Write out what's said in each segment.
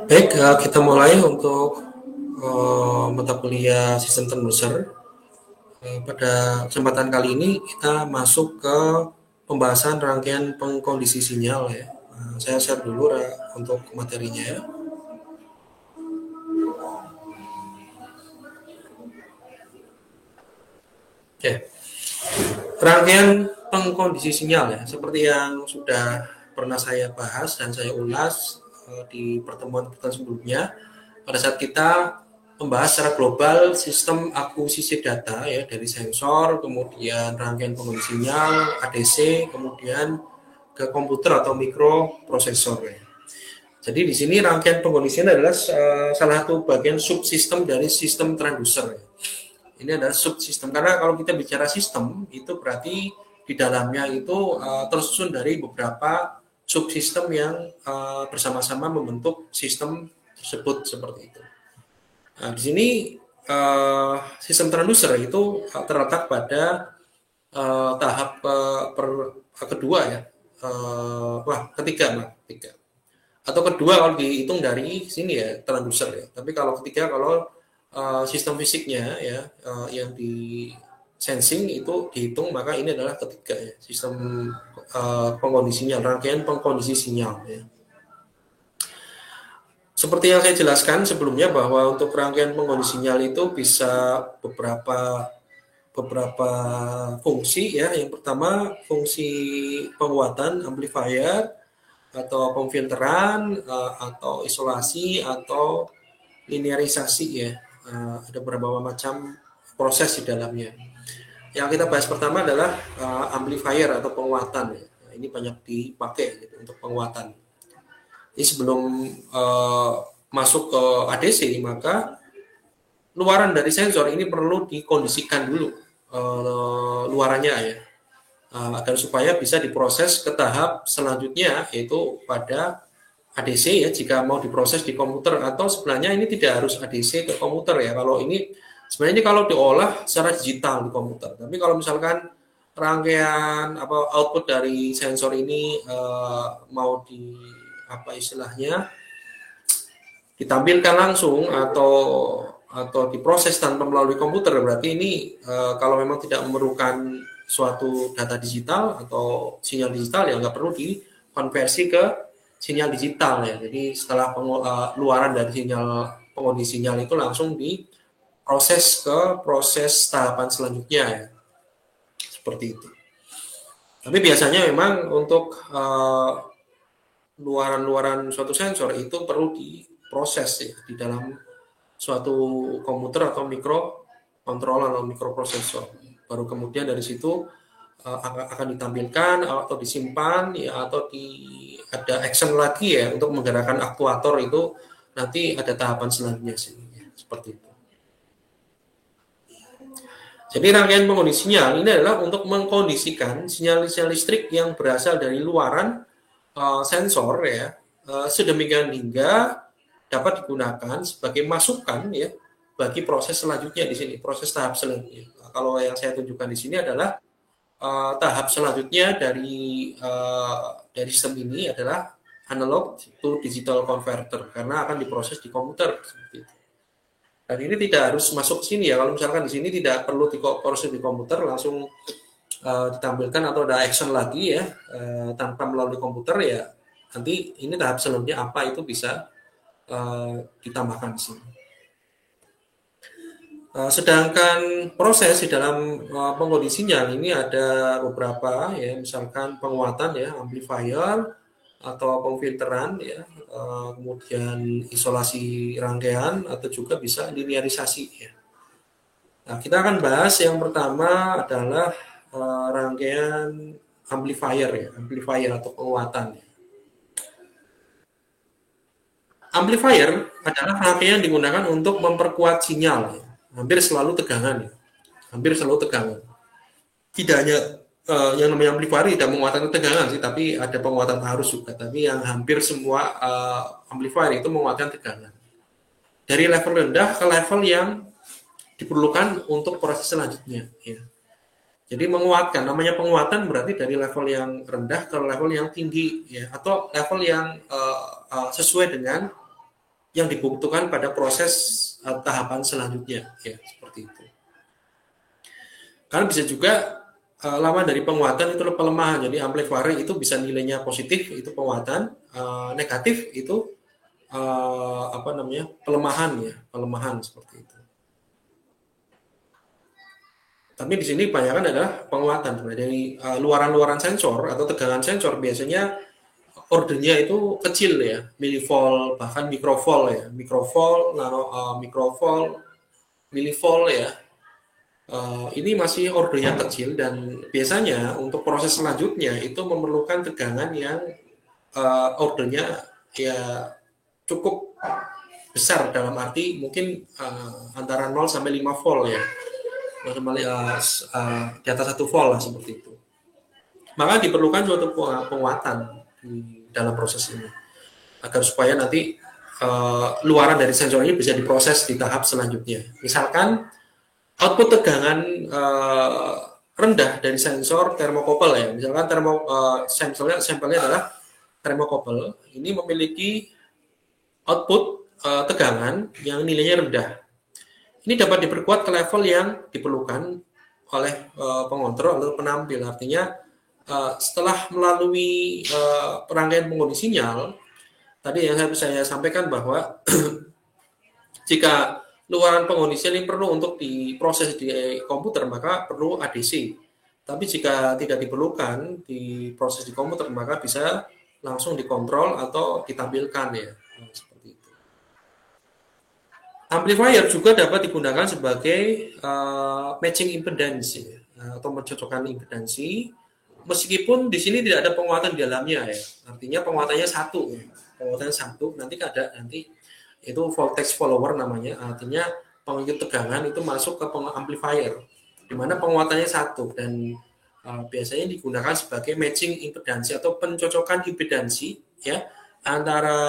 Baik, kita mulai untuk mata kuliah sistem transducer. Pada kesempatan kali ini kita masuk ke pembahasan rangkaian pengkondisi sinyal ya. Saya share dulu untuk materinya ya. Oke. Rangkaian pengkondisi sinyal ya, seperti yang sudah pernah saya bahas dan saya ulas di pertemuan-pertemuan sebelumnya. Pada saat kita membahas secara global sistem akuisisi data ya, dari sensor, kemudian rangkaian pengkondisi sinyal, ADC, kemudian ke komputer atau mikroprosesor ya. Jadi di sini rangkaian pengkondisian adalah salah satu bagian subsistem dari sistem transducer. Ini adalah subsistem, karena kalau kita bicara sistem itu berarti di dalamnya itu tersusun dari beberapa subsistem yang bersama-sama membentuk sistem tersebut seperti itu. Nah, di sini sistem transducer itu terletak pada tahap kedua ya, ketiga. Atau kedua kalau dihitung dari sini ya transducer ya. Tapi kalau ketiga kalau sistem fisiknya ya yang di sensing itu dihitung, maka ini adalah ketiga ya, sistem pengkondisi sinyal, rangkaian pengkondisi sinyal ya. Seperti yang saya jelaskan sebelumnya bahwa untuk rangkaian pengkondisi sinyal itu bisa beberapa fungsi ya. Yang pertama fungsi penguatan amplifier atau pemfilteran atau isolasi atau linearisasi ya. Ada beberapa macam proses di dalamnya. Yang kita bahas pertama adalah amplifier atau penguatan ya. Nah, ini banyak dipakai gitu, untuk penguatan. Jadi sebelum masuk ke ADC, maka luaran dari sensor ini perlu dikondisikan dulu luarannya ya, agar supaya bisa diproses ke tahap selanjutnya, yaitu pada ADC ya, jika mau diproses di komputer, atau sebenarnya ini tidak harus ADC ke komputer ya. Kalau ini sebenarnya ini kalau diolah secara digital di komputer. Tapi kalau misalkan rangkaian output dari sensor ini mau di istilahnya ditampilkan langsung atau diproses tanpa melalui komputer, berarti ini kalau memang tidak memerlukan suatu data digital atau sinyal digital ya nggak perlu dikonversi ke sinyal digital ya. Jadi setelah luaran dari pengkondisi sinyal itu langsung diproses ke proses tahapan selanjutnya ya. Seperti itu. Tapi biasanya memang untuk luaran-luaran suatu sensor itu perlu diproses ya di dalam suatu komputer atau mikrokontroller atau mikroprosesor. Baru kemudian dari situ akan ditampilkan atau disimpan ya, atau ada action lagi ya untuk menggerakkan aktuator, itu nanti ada tahapan selanjutnya sih ya, seperti itu. Jadi rangkaian pengkondisi sinyal ini adalah untuk mengkondisikan sinyal-sinyal listrik yang berasal dari luaran sensor ya, sedemikian hingga dapat digunakan sebagai masukan ya bagi proses selanjutnya di sini, proses tahap selanjutnya. Nah, kalau yang saya tunjukkan di sini adalah tahap selanjutnya dari sistem ini adalah analog to digital converter, karena akan diproses di komputer seperti itu. Dan ini tidak harus masuk sini ya. Kalau misalkan di sini tidak perlu diproses di komputer, langsung ditampilkan atau ada action lagi ya tanpa melalui komputer ya. Nanti ini tahap selanjutnya apa itu bisa ditambahkan di sini. Sedangkan proses di dalam pengkondisi sinyal ini ada beberapa ya, misalkan penguatan ya, amplifier atau pemfilteran ya, kemudian isolasi rangkaian, atau juga bisa linearisasi ya. Nah, kita akan bahas yang pertama adalah rangkaian amplifier ya, amplifier atau penguatan ya. Amplifier adalah rangkaian yang digunakan untuk memperkuat sinyal ya. Hampir selalu tegangan ya. Hampir selalu tegangan. Tidak hanya yang namanya amplifier tidak menguatkan tegangan sih, tapi ada penguatan arus juga. Tapi yang hampir semua amplifier itu menguatkan tegangan. Dari level rendah ke level yang diperlukan untuk proses selanjutnya ya. Jadi menguatkan, namanya penguatan berarti dari level yang rendah ke level yang tinggi, ya, atau level yang sesuai dengan yang dibutuhkan pada proses tahapan selanjutnya, ya, seperti itu. Karena bisa juga lawan dari penguatan itu pelemahan, jadi amplifier itu bisa nilainya positif, itu penguatan, negatif itu apa namanya, pelemahan, ya, pelemahan seperti itu. Tapi di sini kebanyakan adalah penguatan. Dari luaran-luaran sensor atau tegangan sensor biasanya ordernya itu kecil, ya, milivolt bahkan mikrovolt, ya, mikrovolt, mikrovolt, milivolt, ya. Ini masih ordernya kecil dan biasanya untuk proses selanjutnya itu memerlukan tegangan yang ordernya ya cukup besar, dalam arti mungkin antara 0 sampai 5 volt, ya. Di atas 1 volt lah, seperti itu. Maka diperlukan suatu penguatan di dalam proses ini agar supaya nanti luaran dari sensor ini bisa diproses di tahap selanjutnya. Misalkan output tegangan rendah dari sensor termokouple, ya. Misalkan sampelnya adalah termokouple, ini memiliki output tegangan yang nilainya rendah. Ini dapat diperkuat ke level yang diperlukan oleh pengontrol atau penampil. Artinya setelah melalui rangkaian pengundi sinyal, tadi yang saya sampaikan bahwa jika luaran pengundi sinyal ini perlu untuk diproses di komputer, maka perlu ADC. Tapi jika tidak diperlukan diproses di komputer, maka bisa langsung dikontrol atau ditampilkan, ya. Seperti itu. Amplifier juga dapat digunakan sebagai matching impedance, ya, atau mencocokkan impedansi. Meskipun di sini tidak ada penguatan di dalamnya, ya. Artinya penguatannya satu, ya. Penguatannya satu, nanti itu voltage follower namanya, artinya pengikut tegangan itu masuk ke amplifier, di mana penguatannya satu dan biasanya digunakan sebagai matching impedansi atau pencocokan impedansi, ya, antara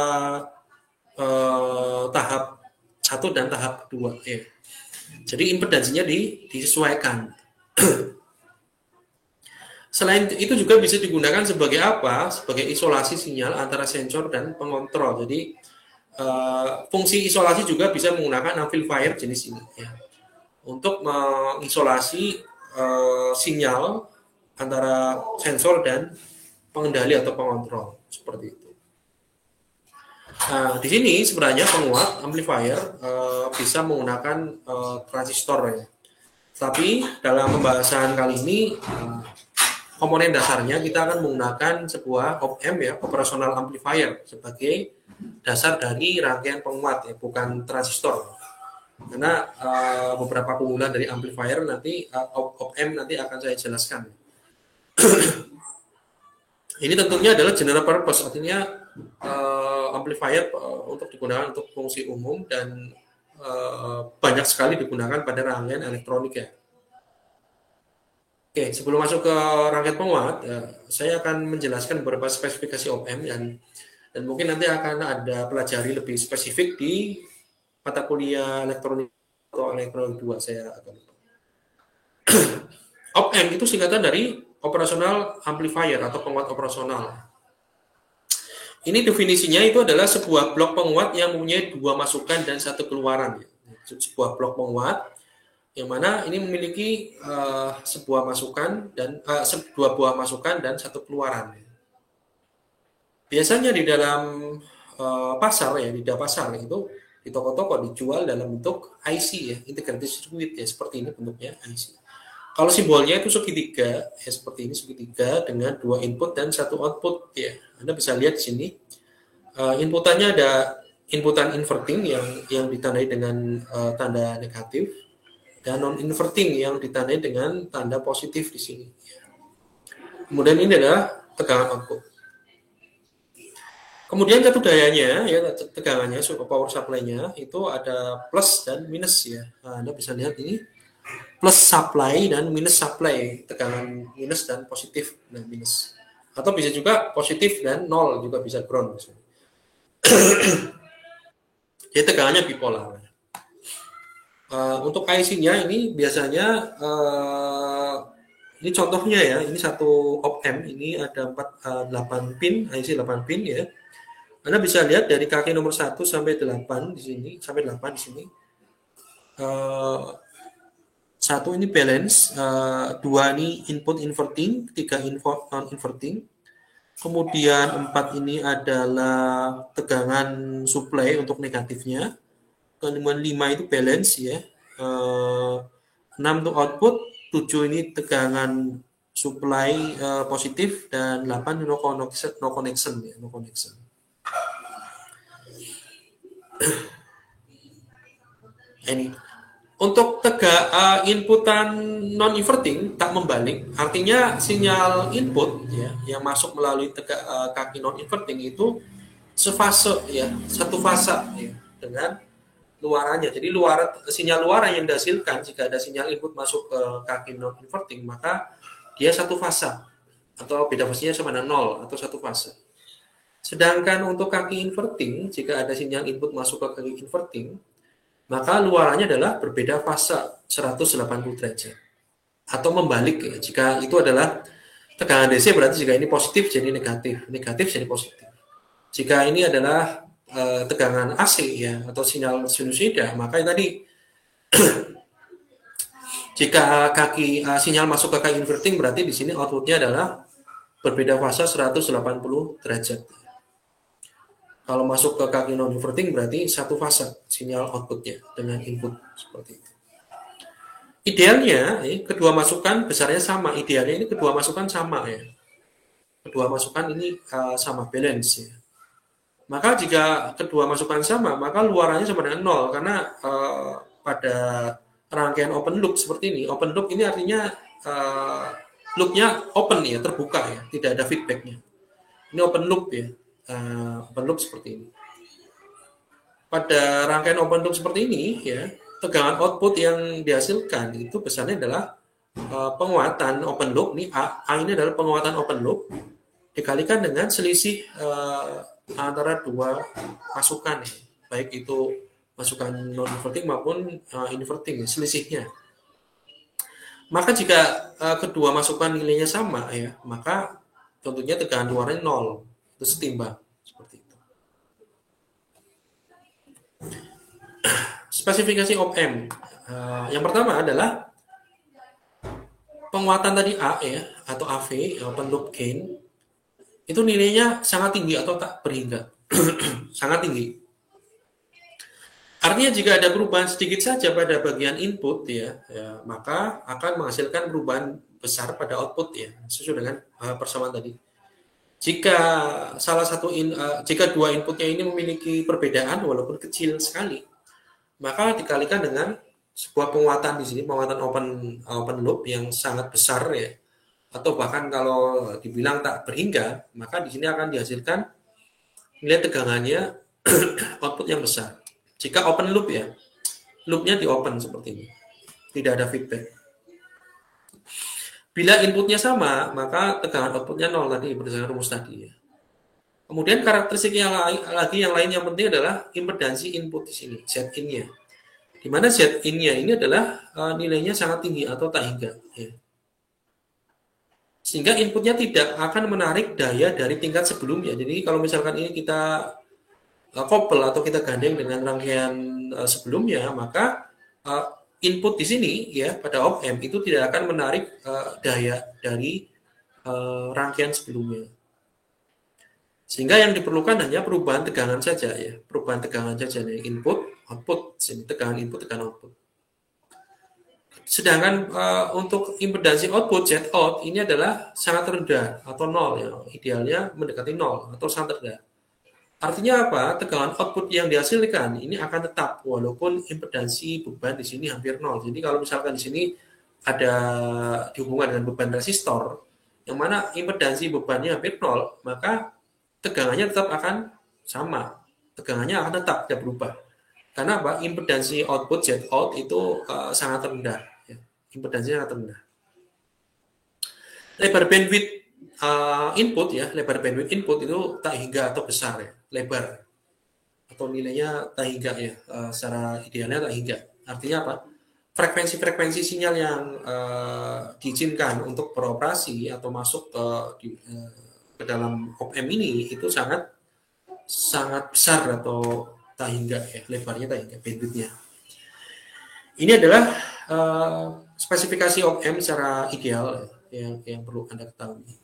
tahap satu dan tahap kedua, ya. Jadi impedansinya disesuaikan. Selain itu juga bisa digunakan sebagai apa? Sebagai isolasi sinyal antara sensor dan pengontrol. Jadi fungsi isolasi juga bisa menggunakan amplifier jenis ini, ya, untuk mengisolasi sinyal antara sensor dan pengendali atau pengontrol, seperti itu. Nah, di sini sebenarnya penguat amplifier bisa menggunakan transistor, ya. Tapi dalam pembahasan kali ini komponen dasarnya kita akan menggunakan sebuah op-amp, ya, operational amplifier, sebagai dasar dari rangkaian penguat, ya, bukan transistor. Karena beberapa keunggulan dari amplifier nanti op-amp nanti akan saya jelaskan. Ini tentunya adalah general purpose, artinya amplifier untuk digunakan untuk fungsi umum dan banyak sekali digunakan pada rangkaian elektronik, ya. Oke, sebelum masuk ke rangkaian penguat, saya akan menjelaskan beberapa spesifikasi op-amp dan mungkin nanti akan ada pelajari lebih spesifik di mata kuliah elektronik atau elektronik 2, saya akan lupa. Op-amp itu singkatan dari operational amplifier atau penguat operasional. Ini definisinya itu adalah sebuah blok penguat yang mempunyai 2 masukan dan 1 keluaran. Sebuah blok penguat yang mana ini memiliki sebuah masukan dan 2 buah masukan dan 1 keluaran. Biasanya di dalam pasar, ya, di pasar itu di toko-toko dijual dalam bentuk IC, ya, integrated circuit, ya, seperti ini bentuknya IC. Kalau simbolnya itu segitiga, ya, seperti ini segitiga dengan 2 input dan 1 output, ya. Anda bisa lihat di sini inputannya ada inputan inverting yang ditandai dengan tanda negatif dan non inverting yang ditandai dengan tanda positif di sini. Kemudian ini adalah tegangan output. Kemudian satu dayanya, ya, tegangannya, power supply-nya itu ada plus dan minus, ya. Nah, Anda bisa lihat ini plus supply dan minus supply, tegangan minus dan positif dan minus. Atau bisa juga positif dan nol, juga bisa ground. Jadi tegangannya bipolar. Untuk IC-nya ini biasanya Ini contohnya ya, ini satu op-amp, ini ada 8 pin, IC 8 pin ya. Anda bisa lihat dari kaki nomor 1 sampai 8 di sini, sampai 8 di sini. Satu ini balance, dua ini input inverting, tiga input non inverting. Kemudian 4 ini adalah tegangan supply untuk negatifnya. Kemudian 5 itu balance ya. 6 itu output, 7 ini tegangan supply positif, dan 8 no connection ya, no connection. Ini untuk inputan non inverting tak membalik, artinya sinyal input ya yang masuk melalui kaki non inverting itu sefase ya, satu fasa ya dengan luarannya. Jadi sinyal luaran yang dihasilkan jika ada sinyal input masuk ke kaki non inverting, maka dia satu fasa atau beda fasenya sama dengan 0 atau satu fasa. Sedangkan untuk kaki inverting, jika ada sinyal input masuk ke kaki inverting, maka luarannya adalah berbeda fase 180 derajat atau membalik ya. Jika itu adalah tegangan DC, berarti jika ini positif jadi negatif, negatif jadi positif. Jika ini adalah tegangan AC ya atau sinyal sinusida, maka tadi jika kaki sinyal masuk ke kaki inverting, berarti di sini outputnya adalah berbeda fase 180 derajat. Kalau masuk ke kaki non inverting berarti satu fase sinyal outputnya dengan input seperti itu. Idealnya kedua masukan besarnya sama. Idealnya ini kedua masukan sama ya. Kedua masukan ini sama, balance ya. Maka jika kedua masukan sama, maka luarannya sama dengan 0 karena pada rangkaian open loop seperti ini. Open loop ini artinya loopnya open ya, terbuka ya, tidak ada feedbacknya. Ini open loop ya. Open loop seperti ini. Pada rangkaian open loop seperti ini ya, tegangan output yang dihasilkan itu besarnya adalah penguatan open loop. Ini A ini adalah penguatan open loop dikalikan dengan selisih antara dua masukan ya, baik itu masukan non inverting maupun inverting ya, selisihnya. Maka jika kedua masukan nilainya sama ya, maka tentunya tegangan luarnya 0. Itu setimbang seperti itu. Spesifikasi op-amp yang pertama adalah penguatan tadi A ya atau AV, open loop gain, itu nilainya sangat tinggi atau tak berhingga. Sangat tinggi. Artinya jika ada perubahan sedikit saja pada bagian input ya, maka akan menghasilkan perubahan besar pada output ya, sesuai dengan persamaan tadi. Jika jika dua inputnya ini memiliki perbedaan walaupun kecil sekali, maka dikalikan dengan sebuah penguatan di sini, penguatan open loop yang sangat besar ya, atau bahkan kalau dibilang tak berhingga, maka di sini akan dihasilkan nilai tegangannya output yang besar. Jika open loop ya, loopnya di open seperti ini, tidak ada feedback. Bila inputnya sama, maka tegangan outputnya 0 tadi berdasarkan rumus tadi ya. Kemudian karakteristik yang lain yang penting adalah impedansi input di sini, Z-in-nya. Di mana Z-in-nya ini adalah nilainya sangat tinggi atau tak hingga ya. Sehingga inputnya tidak akan menarik daya dari tingkat sebelumnya. Jadi kalau misalkan ini kita couple atau kita gandeng dengan rangkaian sebelumnya, maka input di sini ya pada op-amp itu tidak akan menarik daya dari rangkaian sebelumnya. Sehingga yang diperlukan hanya perubahan tegangan saja ya, perubahan tegangan saja nih, input, output, sini tegangan input, tegangan output. Sedangkan untuk impedansi output Z-out ini adalah sangat rendah atau 0 ya, idealnya mendekati 0 atau sangat rendah. Artinya apa? Tegangan output yang dihasilkan ini akan tetap walaupun impedansi beban di sini hampir 0. Jadi kalau misalkan di sini ada dihubungkan dengan beban resistor yang mana impedansi bebannya hampir 0, maka tegangannya tetap akan sama. Tegangannya akan tetap tidak berubah. Karena apa? Impedansi output Z-out itu sangat rendah. Ya. Impedansinya sangat rendah. Lebar bandwidth input ya, lebar bandwidth input itu tak hingga atau besar ya, lebar atau nilainya tak hingga ya, secara idealnya tak hingga. Artinya apa? frekuensi-frekuensi sinyal yang diizinkan untuk beroperasi atau masuk ke dalam op-amp ini itu sangat besar atau tak hingga ya, lebarnya tak hingga bandwidth-nya. Ini adalah spesifikasi op-amp secara ideal yang perlu Anda ketahui.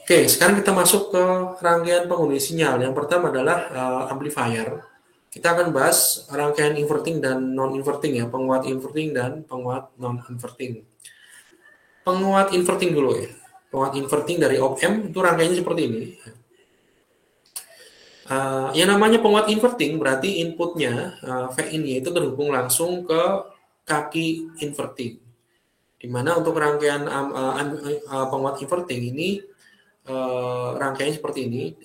Oke, sekarang kita masuk ke rangkaian penghuni sinyal. Yang pertama adalah amplifier. Kita akan bahas rangkaian inverting dan non-inverting ya, penguat inverting dan penguat non-inverting. Penguat inverting dulu ya. Penguat inverting dari op-amp itu rangkaiannya seperti ini. Yang namanya penguat inverting berarti inputnya, Vin-nya itu terhubung langsung ke kaki inverting. Dimana untuk rangkaian penguat inverting ini rangkaiannya seperti ini,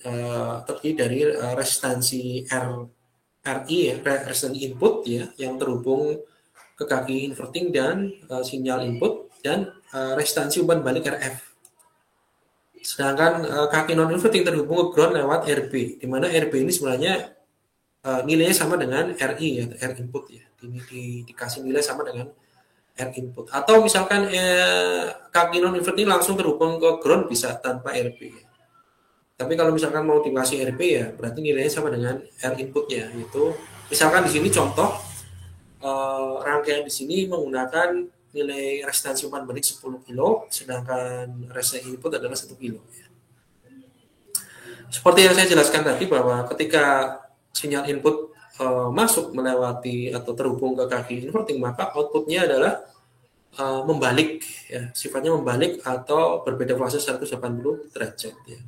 terdiri dari resistansi RI ya, resistansi input ya, yang terhubung ke kaki inverting dan sinyal input, dan resistansi umpan balik RF. Sedangkan kaki non inverting terhubung ke ground lewat RB, di mana RB ini sebenarnya nilainya sama dengan RI ya, R input ya, dikasih nilai sama dengan R input. Atau misalkan kaki non inverting langsung terhubung ke ground bisa tanpa RB. Tapi kalau misalkan mau dikasih RB ya berarti nilainya sama dengan R inputnya. Itu misalkan di sini contoh rangkaian di sini menggunakan nilai resistansi umpan balik 10 kilo, sedangkan resistansi input adalah 1 kilo. Seperti yang saya jelaskan tadi bahwa ketika sinyal input masuk melewati atau terhubung ke kaki inverting, maka outputnya adalah membalik ya, sifatnya membalik atau berbeda fase 180 derajat ya.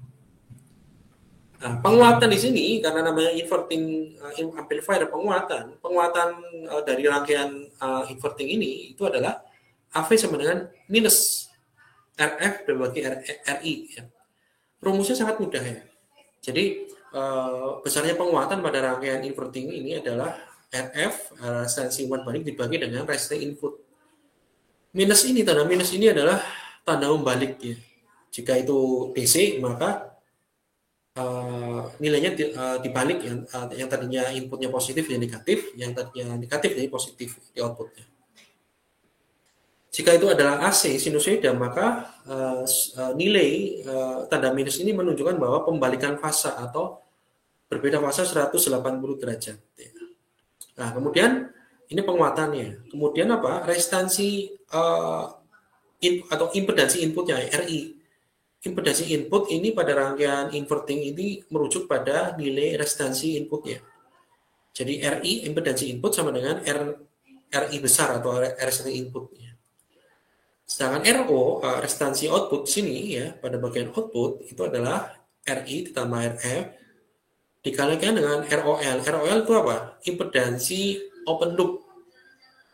Nah, penguatan di sini karena namanya inverting amplifier, penguatan dari rangkaian inverting ini itu adalah AV sama dengan minus RF berbagi RI ya. Rumusnya sangat mudah ya. Jadi besarnya penguatan pada rangkaian inverting ini adalah RF, resistansi umpan balik dibagi dengan resistansi input. Minus ini, tanda minus ini adalah tanda membalik ya. Jika itu DC maka nilainya dibalik yang tadinya inputnya positif jadi negatif, yang tadinya negatif jadi positif di outputnya. Jika itu adalah AC sinusoida maka nilai tanda minus ini menunjukkan bahwa pembalikan fase atau berbeda fase 180 derajat. Nah kemudian ini penguatannya. Kemudian apa? Resistansi atau impedansi inputnya RI. Impedansi input ini pada rangkaian inverting ini merujuk pada nilai resistansi inputnya. Jadi RI impedansi input sama dengan RI besar atau resistansi inputnya. Sedangkan RO resistansi output sini ya pada bagian output itu adalah RI ditambah RF dikalikan dengan ROL. ROL itu apa? Impedansi open loop.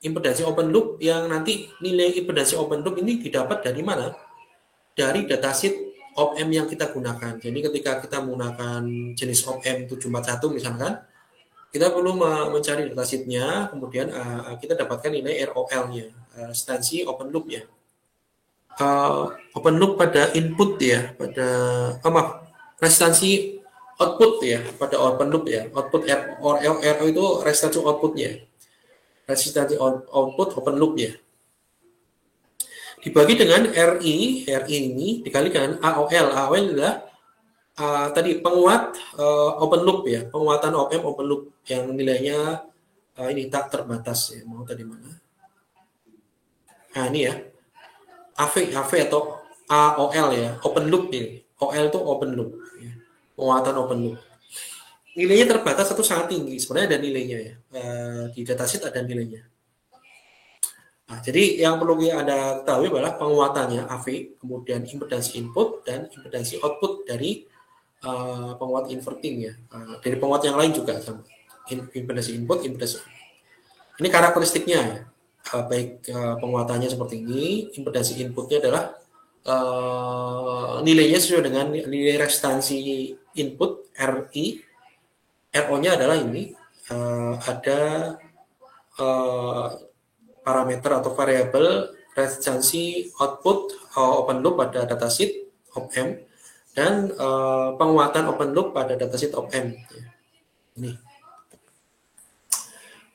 Impedansi open loop yang nanti nilai impedansi open loop ini didapat dari mana? Dari datasheet op-amp yang kita gunakan. Jadi ketika kita menggunakan jenis op-amp 741 misalkan, kita perlu mencari datasheet-nya, kemudian kita dapatkan nilai ROL-nya, resistansi open loop-nya. Open loop pada input ya, resistansi output ya, pada open loop ya. Output RO itu resistansi output-nya. Resistansi output open loop ya. Dibagi dengan RI ini dikalikan AOL. AOL adalah tadi penguat open loop ya, penguatan op-amp open loop yang nilainya ini tak terbatas ya. Mau tadi mana? Nah ini ya, AV atau AOL ya, open loop ini. OL itu open loop, ya. Penguatan open loop. Nilainya terbatas atau sangat tinggi. Sebenarnya ada nilainya ya, di datasheet ada nilainya. Nah, jadi yang perlu Anda ketahui adalah penguatannya AV, kemudian impedansi input dan impedansi output dari penguat inverting ya. Dari penguat yang lain juga sama. Impedansi input, impedansi. Ini karakteristiknya ya. Baik penguatannya seperti ini, impedansi inputnya adalah nilainya sesuai dengan nilai resistansi input RI. RO-nya adalah ini ada parameter atau variabel resistansi output open loop pada datasheet op-amp dan penguatan open loop pada datasheet op-amp. Ini.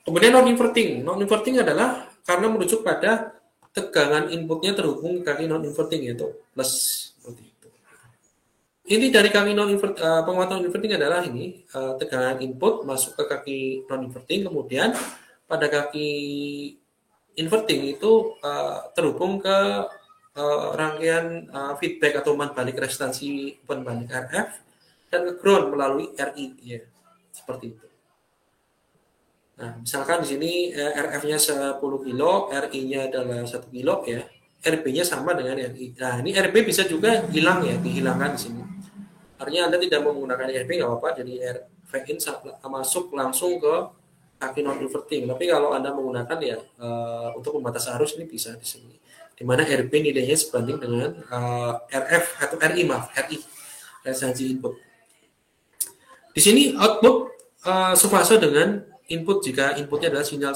Kemudian non-inverting. Non-inverting adalah karena merujuk pada tegangan inputnya terhubung ke kaki non-inverting, yaitu plus. Seperti itu. Inti dari kaki penguatan non-inverting adalah ini, tegangan input masuk ke kaki non-inverting, kemudian pada kaki inverting itu terhubung ke rangkaian feedback atau umpan balik resistansi umpan balik RF dan ke ground melalui RI, ya. Seperti itu. Nah, misalkan di sini RF-nya 10 kilo, RI-nya adalah 1 kilo, ya. RB-nya sama dengan RI. Nah, ini RB bisa juga hilang, ya, dihilangkan di sini. Artinya Anda tidak menggunakan RB nggak apa-apa, jadi RV-in masuk langsung ke kaki non-inverting. Tapi kalau Anda menggunakan, ya, untuk pembatas arus ini bisa di sini. Di mana RB nilainya sebanding dengan RF atau RI, RI, resistansi input. Di sini output sefase dengan input jika inputnya adalah sinyal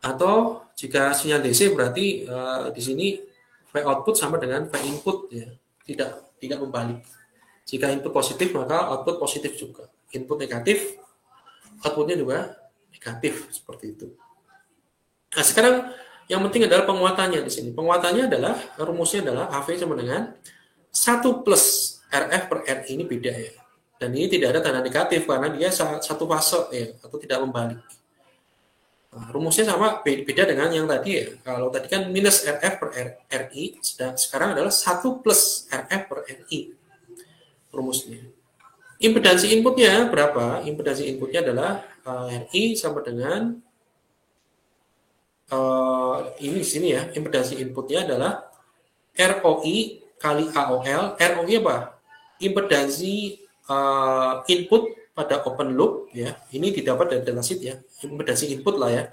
atau jika sinyal DC berarti di sini V output sama dengan V input, ya, tidak membalik. Jika input positif maka output positif juga. Input negatif, outputnya juga negatif, seperti itu. Nah, sekarang yang penting adalah penguatannya di sini. Penguatannya adalah rumusnya adalah HV sama dengan 1 plus RF per RI, ini beda, ya. Dan ini tidak ada tanda negatif karena dia satu fase, ya, atau tidak membalik. Nah, rumusnya sama, beda dengan yang tadi, ya. Kalau tadi kan minus RF per RI, sekarang adalah 1 plus RF per RI rumusnya. Impedansi inputnya berapa? Impedansi inputnya adalah RI sama dengan ini di sini, ya. Impedansi inputnya adalah ROI kali AOL. ROI apa? Impedansi input pada open loop, ya. Ini didapat dari datasheet, ya. Impedansi input lah, ya.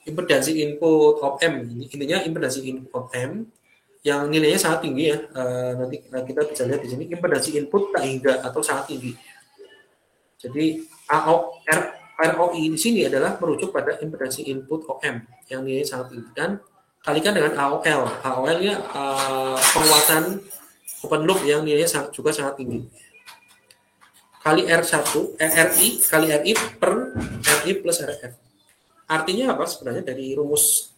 Impedansi input op-amp. Intinya impedansi input op-amp yang nilainya sangat tinggi, ya. Nanti kita bisa lihat di sini impedansi input tak hingga atau sangat tinggi. Jadi ROI di sini adalah merujuk pada impedansi input op-amp yang nilainya sangat tinggi, dan kalikan dengan AOL. AOL-nya penguatan open loop yang nilainya juga sangat tinggi. Kali R1, RI kali RI per RI plus RF. Artinya apa sebenarnya dari rumus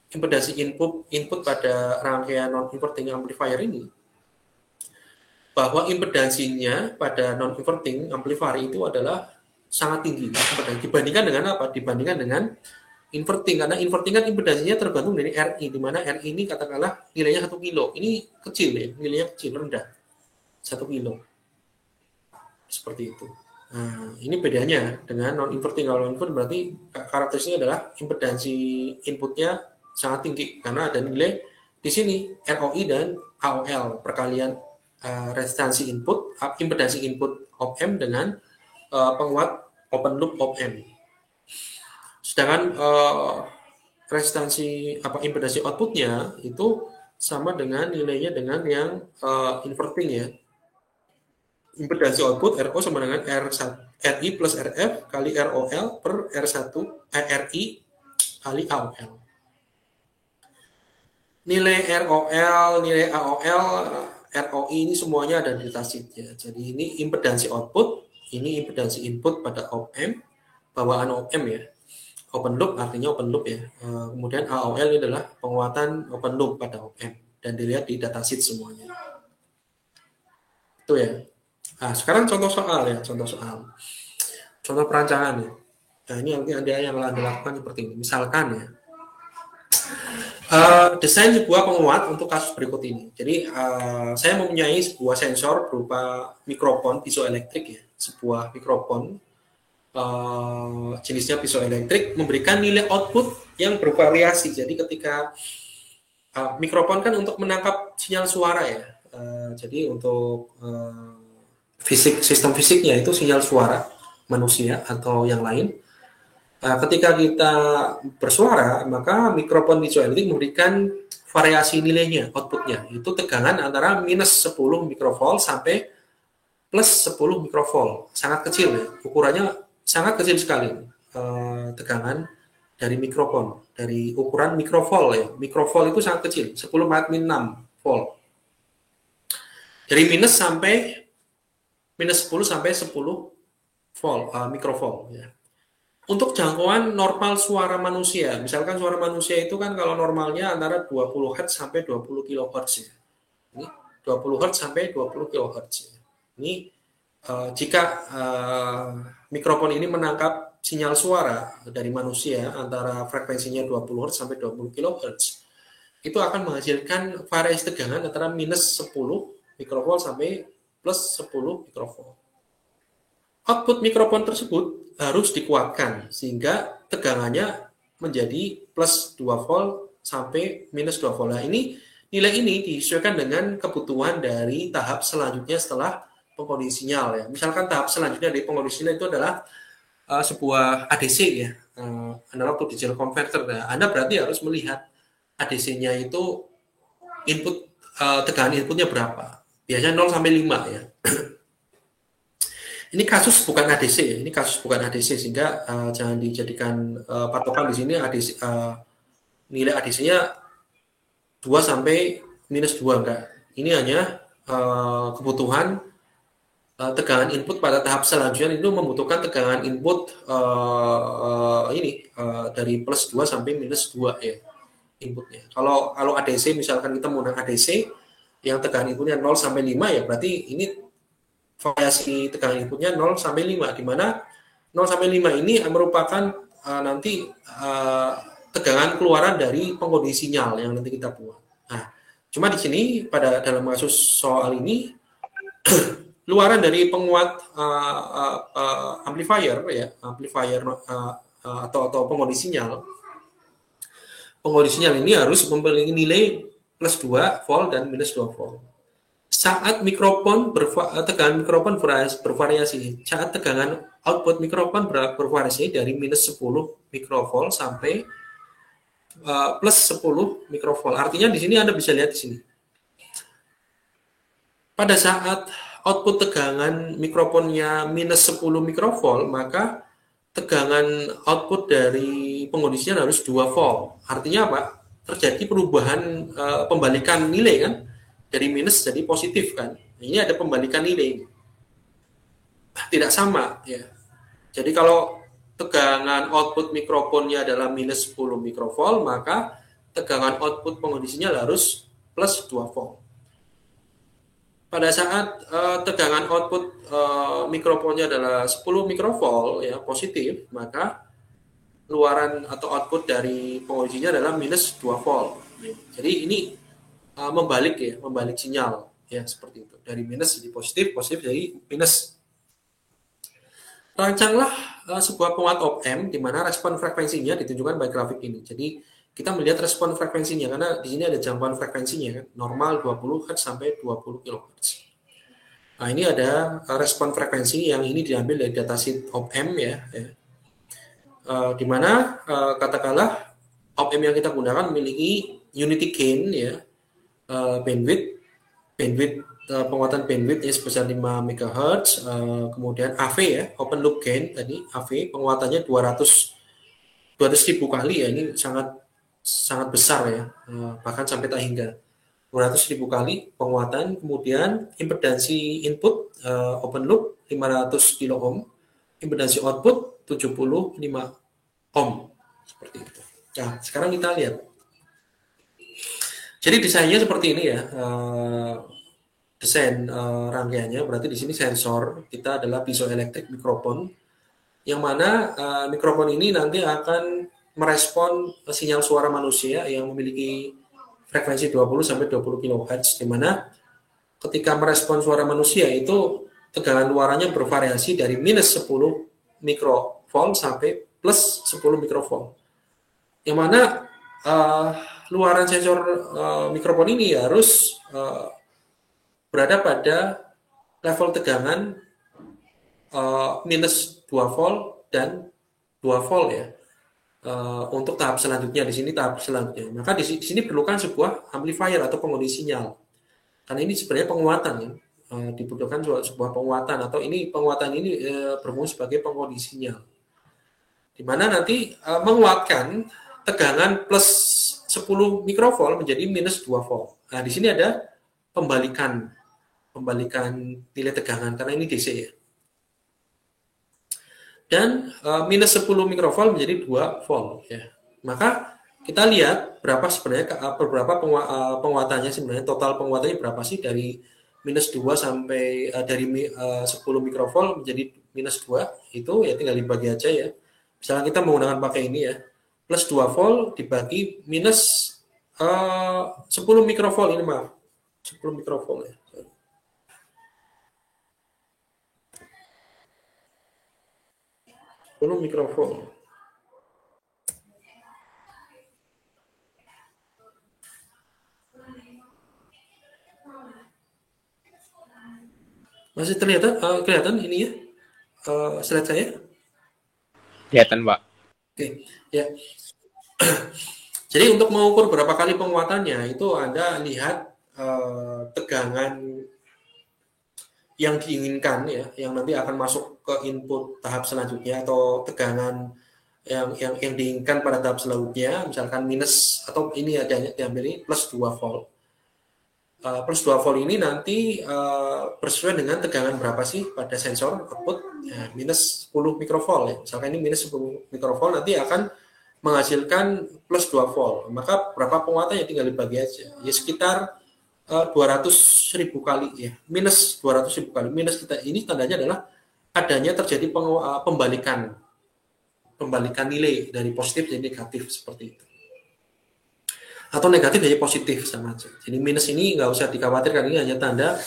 impedansi input pada rangkaian non-inverting amplifier ini? Bahwa impedansinya pada non-inverting amplifier itu adalah sangat tinggi dibandingkan dengan apa? Dibandingkan dengan inverting, karena inverting kan impedansinya tergantung dari RI, di mana RI ini katakanlah nilainya 1 kilo. Ini kecil, ya, nilainya kecil, rendah. 1 kilo. Seperti itu. Nah, ini bedanya dengan non-inverting. Kalau non-inverting berarti karakteristiknya adalah impedansi inputnya sangat tinggi karena ada nilai di sini ROI dan AOL, perkalian resistansi input, impedansi input op-amp dengan penguat open loop op-amp. Sedangkan resistansi impedansi outputnya itu sama dengan nilainya dengan yang inverting, ya. Impedansi output RO sama dengan RI plus RF kali ROL per R1 RI kali AOL. Nilai ROL, nilai AOL, ROI ini semuanya ada di datasheet-nya. Jadi ini impedansi output, ini impedansi input pada op-amp, bawaan op-amp, ya. Open loop artinya open loop, ya. Kemudian AOL ini adalah penguatan open loop pada op-amp dan dilihat di datasheet semuanya. Itu, ya. Nah, sekarang contoh soal, ya, contoh perancangan, ya. Nah, ini ada yang Anda lakukan seperti ini. Misalkan, ya, desain sebuah penguat untuk kasus berikut ini. Jadi saya mempunyai sebuah sensor berupa mikrofon piezoelektrik, ya, sebuah mikrofon jenisnya piezoelektrik memberikan nilai output yang bervariasi. Jadi ketika mikrofon kan untuk menangkap sinyal suara, ya. Jadi untuk sistem fisiknya itu sinyal suara manusia atau yang lain. Ketika kita bersuara, maka mikrofon piezoelektrik memberikan variasi nilainya, outputnya. Itu tegangan antara minus 10 mikrovolt sampai plus 10 mikrovolt. Sangat kecil, ya. Ukurannya sangat kecil sekali. Tegangan dari mikrofon, dari ukuran mikrovolt, ya. Mikrovolt itu sangat kecil, 10-6 volt. Dari minus 10 sampai 10 volt mikrovolt, ya. Untuk jangkauan normal suara manusia, misalkan suara manusia itu kan kalau normalnya antara 20 Hz sampai 20 kHz ya. Ini 20 Hz sampai 20 kHz ya. Ini jika mikrofon ini menangkap sinyal suara dari manusia antara frekuensinya 20 Hz sampai 20 kHz, itu akan menghasilkan variasi tegangan antara minus 10 mikrovolt sampai plus 10 mikrovolt. Output mikrofon tersebut harus dikuatkan sehingga tegangannya menjadi plus 2 volt sampai minus 2 volt. Nah, nilai ini disesuaikan dengan kebutuhan dari tahap selanjutnya setelah pengkondisi sinyal ya. Misalkan tahap selanjutnya dari pengkondisi sinyal itu adalah sebuah ADC ya, analog to digital converter. Nah, Anda berarti harus melihat ADC-nya itu input tegangan inputnya berapa. Biasanya 0 sampai 5 ya. Ini kasus bukan ADC ya, ini kasus bukan ADC sehingga jangan dijadikan patokan di sini ADC, nilai ADC-nya 2 sampai minus 2 enggak. Ini hanya kebutuhan tegangan input pada tahap selanjutnya itu membutuhkan tegangan input dari plus 2 sampai minus 2 ya inputnya. Kalau ADC misalkan kita menggunakan ADC yang tegangan inputnya 0 sampai 5 ya berarti ini variasi tegangan inputnya 0 sampai 5 di mana 0 sampai 5 ini merupakan nanti tegangan keluaran dari pengkondisi sinyal yang nanti kita buat. Nah, cuma di sini dalam kasus soal ini luaran dari penguat amplifier ya, atau pengkondisi sinyal. Pengkondisi sinyal ini harus memiliki nilai plus 2 volt dan minus 2 volt. Saat tegangan mikrofon bervariasi, saat tegangan output mikrofon bervariasi dari minus 10 mikrovolt sampai plus 10 mikrovolt. Artinya di sini Anda bisa lihat di sini. Pada saat output tegangan mikrofonnya minus 10 mikrovolt, maka tegangan output dari pengkondisinya harus 2 volt. Artinya apa? Terjadi perubahan pembalikan nilai kan? Dari minus jadi positif kan. Ini ada pembalikan nilai. Tidak sama ya. Jadi kalau tegangan output mikrofonnya adalah minus 10 mikrovolt, maka tegangan output pengkondisinya harus plus 2 volt. Pada saat tegangan output mikrofonnya adalah 10 mikrovolt ya positif, maka luaran atau output dari pengkondisinya adalah minus 2 volt. Jadi ini membalik sinyal ya seperti itu, dari minus jadi positif jadi minus. Rancanglah sebuah penguat op-amp di mana respon frekuensinya ditunjukkan by grafik ini. Jadi kita melihat respon frekuensinya karena di sini ada jangkauan frekuensinya kan, normal 20 Hz sampai 20 kHz. Nah, ini ada respon frekuensi yang ini diambil dari datasheet op-amp ya. Di mana katakanlah op-amp yang kita gunakan memiliki unity gain ya, bandwidth penguatan bandwidth ya sebesar 5 MHz, kemudian AV ya, open loop gain tadi AV penguatannya 200.000 kali ya, ini sangat besar ya, bahkan sampai tak hingga 200.000 kali penguatan. Kemudian impedansi input open loop 500 kilo ohm, impedansi output 75 ohm seperti itu. Nah, sekarang kita lihat. Jadi desainnya seperti ini ya, desain rangkaiannya. Berarti di sini sensor kita adalah piezoelectric mikrofon, yang mana mikrofon ini nanti akan merespon sinyal suara manusia yang memiliki frekuensi 20 sampai 20 kHz, di mana ketika merespon suara manusia itu tegangan luarannya bervariasi dari minus 10 mikrovolt sampai plus 10 mikrovolt. Yang mana luaran sensor mikrofon ini harus berada pada level tegangan minus 2 volt dan 2 volt ya. Untuk tahap selanjutnya di sini tahap selanjutnya. Maka di sini perlukan sebuah amplifier atau pengondisi sinyal. Karena ini sebenarnya penguatan ya. Dibutuhkan sebuah penguatan, atau ini penguatan ini berfungsi sebagai pengondisi sinyal. Di mana nanti menguatkan tegangan plus 10 mikrovolt menjadi minus 2 volt. Nah, di sini ada pembalikan nilai tegangan karena ini DC ya. dan minus 10 mikrovolt menjadi 2 volt ya. Maka kita lihat berapa sebenarnya berapa penguatannya sebenarnya, total penguatannya berapa sih dari minus 2 sampai dari 10 mikrovolt menjadi minus 2 itu ya tinggal dibagi aja ya. Misalnya kita menggunakan pakai ini ya. Plus 2 volt dibagi minus 10 mikrovolt ini maaf. 10 mikrovolt ya. 10 mikrovolt. Masih terlihat kelihatan ini ya slide saya? Kelihatan, Pak. Oke, ya. Jadi untuk mengukur berapa kali penguatannya itu Anda lihat tegangan yang diinginkan ya, yang nanti akan masuk ke input tahap selanjutnya atau tegangan yang diinginkan pada tahap selanjutnya, misalkan minus atau ini ada diambil ini plus 2 volt. Plus 2 volt ini nanti bersesuaian dengan tegangan berapa sih pada sensor output ya, minus 10 mikrovolt ya. Misalkan ini minus 10 mikrovolt nanti akan menghasilkan plus 2 volt. Maka berapa penguatannya tinggal dibagi aja. Ya sekitar 200.000 kali ya. Minus 200.000 kali. Minus kita ini tandanya adalah adanya terjadi pembalikan nilai dari positif jadi negatif seperti itu. Atau negatif jadi positif sama aja. Jadi minus ini nggak usah dikhawatirkan, ini hanya tanda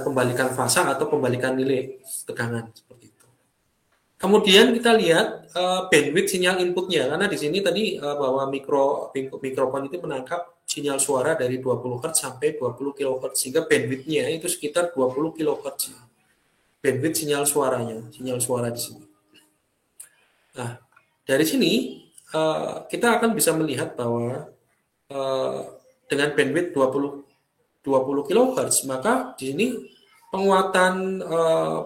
pembalikan fasa atau pembalikan nilai tegangan seperti itu. Kemudian kita lihat bandwidth sinyal inputnya, karena di sini tadi bahwa mikrofon itu menangkap sinyal suara dari 20 Hz sampai 20 kHz, sehingga bandwidthnya itu sekitar 20 kHz. Bandwidth sinyal suaranya, sinyal suara di sini. Nah, dari sini kita akan bisa melihat bahwa dengan bandwidth 20 kHz, maka di sini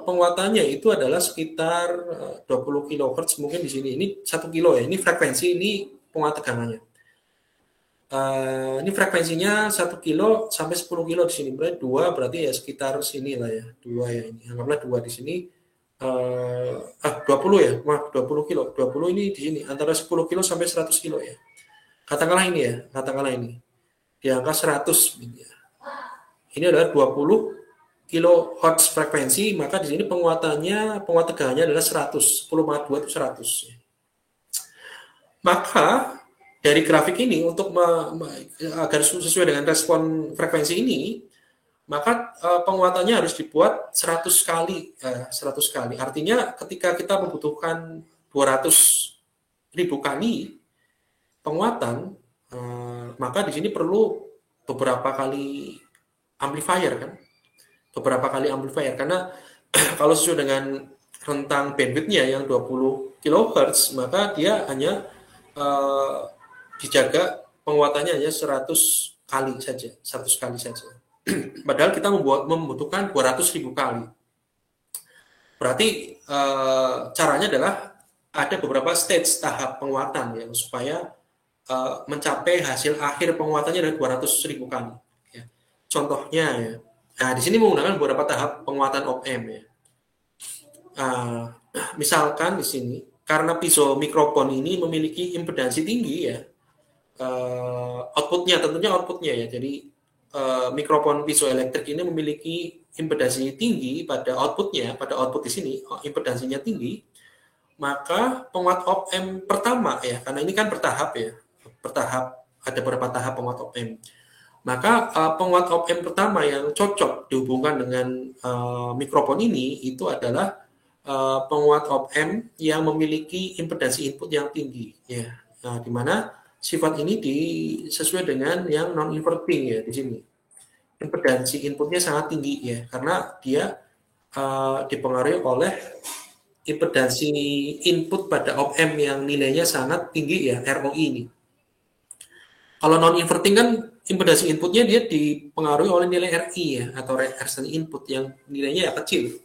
penguatannya itu adalah sekitar 20 kHz mungkin di sini. Ini 1 kilo ya. Ini frekuensi, ini penguat tegangannya. Ini frekuensinya 1 kilo sampai 10 kilo di sini. Berarti 2 berarti ya sekitar sini lah ya. 2 ya ini. Anggaplah 2 di sini. 20 ya. Maaf, 20 kilo. 20 ini di sini antara 10 kilo sampai 100 kilo ya. Katakanlah ini ya, katakanlah ini. Di angka 100 ya. Ini adalah 20 kilohertz frekuensi, maka di sini penguat tegangannya adalah 100, 10,2 itu 100. Maka dari grafik ini untuk agar sesuai dengan respon frekuensi ini, maka penguatannya harus dibuat 100 kali, 100 kali. Artinya ketika kita membutuhkan 200.000 kali penguatan, maka di sini perlu beberapa kali amplifier kan, karena kalau sesuai dengan rentang bandwidthnya yang 20 kHz, maka dia hanya dijaga penguatannya hanya 100 kali saja. Padahal kita membutuhkan 200.000 kali. Berarti caranya adalah ada beberapa stage tahap penguatan ya, supaya mencapai hasil akhir penguatannya adalah 200.000 kali. Ya. Contohnya ya, nah di sini menggunakan beberapa tahap penguatan op-amp ya. Misalkan di sini karena piezo mikrofon ini memiliki impedansi tinggi ya, outputnya ya. Jadi mikrofon piezoelektrik ini memiliki impedansi tinggi pada outputnya, pada output di sini impedansinya tinggi. Maka penguat op-amp pertama ya, karena ini kan bertahap ya. Ada beberapa tahap penguat op-amp. Maka penguat op-amp pertama yang cocok dihubungkan dengan mikrofon ini itu adalah penguat op-amp yang memiliki impedansi input yang tinggi ya. Nah, di mana sifat ini sesuai dengan yang non inverting ya di sini. Impedansi inputnya sangat tinggi ya, karena dia dipengaruhi oleh impedansi input pada op-amp yang nilainya sangat tinggi ya, ROI ini. Kalau non inverting kan impedansi inputnya dia dipengaruhi oleh nilai RI ya, atau resistance input yang nilainya ya kecil.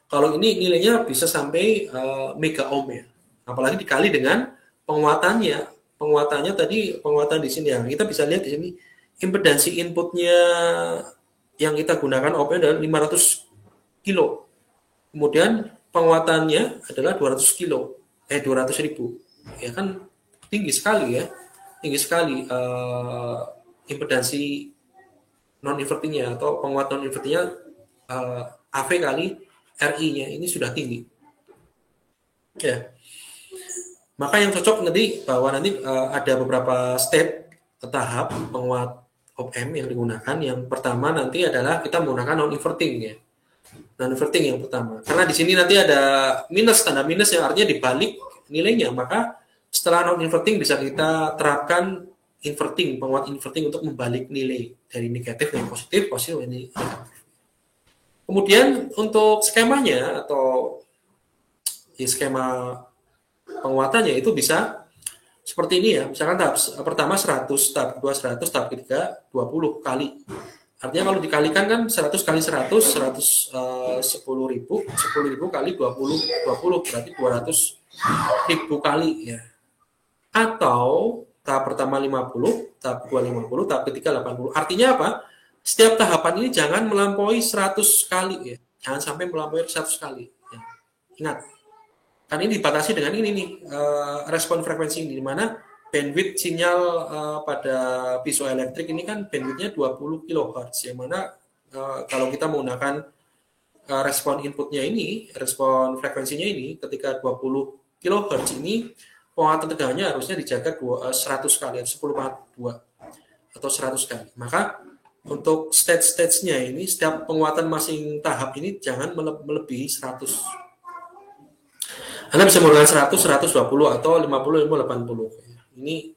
Kalau ini nilainya bisa sampai mega ohm ya. Apalagi dikali dengan penguatannya tadi, penguatan di sini ya. Kita bisa lihat di sini impedansi inputnya yang kita gunakan op-amp adalah 500 kilo. Kemudian penguatannya adalah 200 kilo, 200.000. Ya kan tinggi sekali ya. Tinggi sekali impedansi non-invertingnya atau penguat non-invertingnya AV kali RI-nya ini sudah tinggi. Ya. Maka yang cocok nanti bahwa nanti ada beberapa step tahap penguat op-amp yang digunakan. Yang pertama nanti adalah kita menggunakan non-inverting ya. Non-inverting yang pertama. Karena di sini nanti ada minus, tanda minus yang artinya dibalik nilainya. Maka setelah non-inverting bisa kita terapkan inverting, penguat inverting untuk membalik nilai dari negatif yang positif, positif ini negatif. Kemudian untuk skemanya atau skema penguatannya itu bisa seperti ini ya. Misalkan tahap pertama 100, tahap kedua 100, tahap ketiga 20 kali. Artinya kalau dikalikan kan 100 kali 100, 10.000 kali 20 berarti 200.000 kali ya. Atau tahap pertama 50, tahap kedua 50, tahap ketiga 80. Artinya apa? Setiap tahapan ini jangan melampaui 100 kali ya. Jangan sampai melampaui 100 kali. Ya. Ingat, kan ini dibatasi dengan ini nih, respon frekuensi ini, di mana bandwidth sinyal pada piezoelektrik ini kan bandwidthnya 20 kHz, yang mana kalau kita menggunakan respon inputnya ini, respon frekuensinya ini, ketika 20 kHz ini, penguatan tegangannya harusnya dijaga 100 kali, 10/2 atau 100 kali. Maka untuk stage-stage-nya ini, setiap penguatan masing tahap ini jangan melebihi 100. Anda bisa menggunakan 100, 120, atau 50, 80. Ini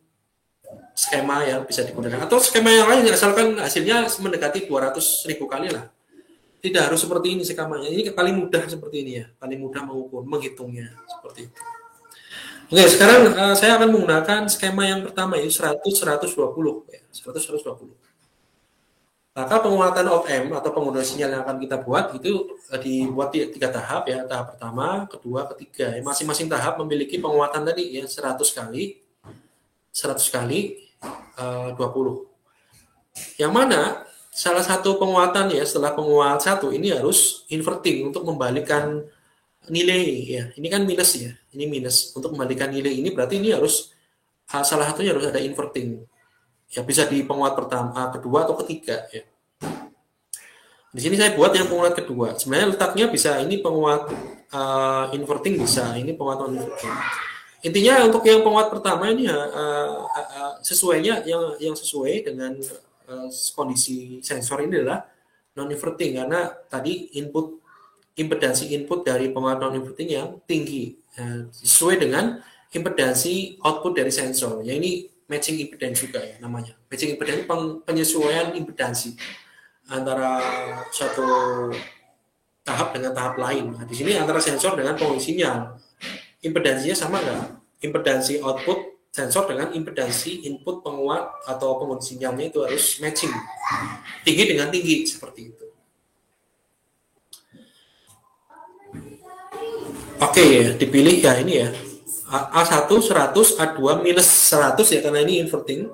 skema yang bisa digunakan. Atau skema yang lain, asalkan hasilnya mendekati 200.000 kali lah. Tidak harus seperti ini skemanya. Ini paling mudah seperti ini ya. Paling mudah mengukur, menghitungnya. Seperti itu. Oke, sekarang saya akan menggunakan skema yang pertama, yaitu 100, 120. Ya, 100, 120. Maka penguatan op-amp atau penggunaan sinyal yang akan kita buat itu dibuat 3 tahap ya. Tahap pertama, kedua, ketiga. Masing-masing tahap memiliki penguatan tadi ya 100 kali 20. Yang mana salah satu penguatan ya setelah penguat 1 ini harus inverting untuk membalikkan nilai ya. Ini kan minus ya. Ini minus. Untuk membalikkan nilai ini berarti ini harus salah satunya harus ada inverting. Ya bisa di penguat pertama, kedua atau ketiga ya. Di sini saya buat yang penguat kedua. Sebenarnya letaknya bisa ini penguat inverting bisa, ini penguat non inverting. Intinya untuk yang penguat pertama ini sesuainya yang sesuai dengan kondisi sensor ini adalah non inverting karena tadi impedansi input dari penguat non inverting yang tinggi sesuai dengan impedansi output dari sensor. Ya ini matching impedance juga ya namanya. Matching impedance penyesuaian impedansi antara satu tahap dengan tahap lain. Nah, di sini antara sensor dengan pengisi sinyal. Impedansinya sama nggak? Impedansi output sensor dengan impedansi input penguat atau pengisi sinyalnya itu harus matching. Tinggi dengan tinggi seperti itu. Oke ya, dipilih ya ini ya. A1 100, A2 minus 100 ya karena ini inverting.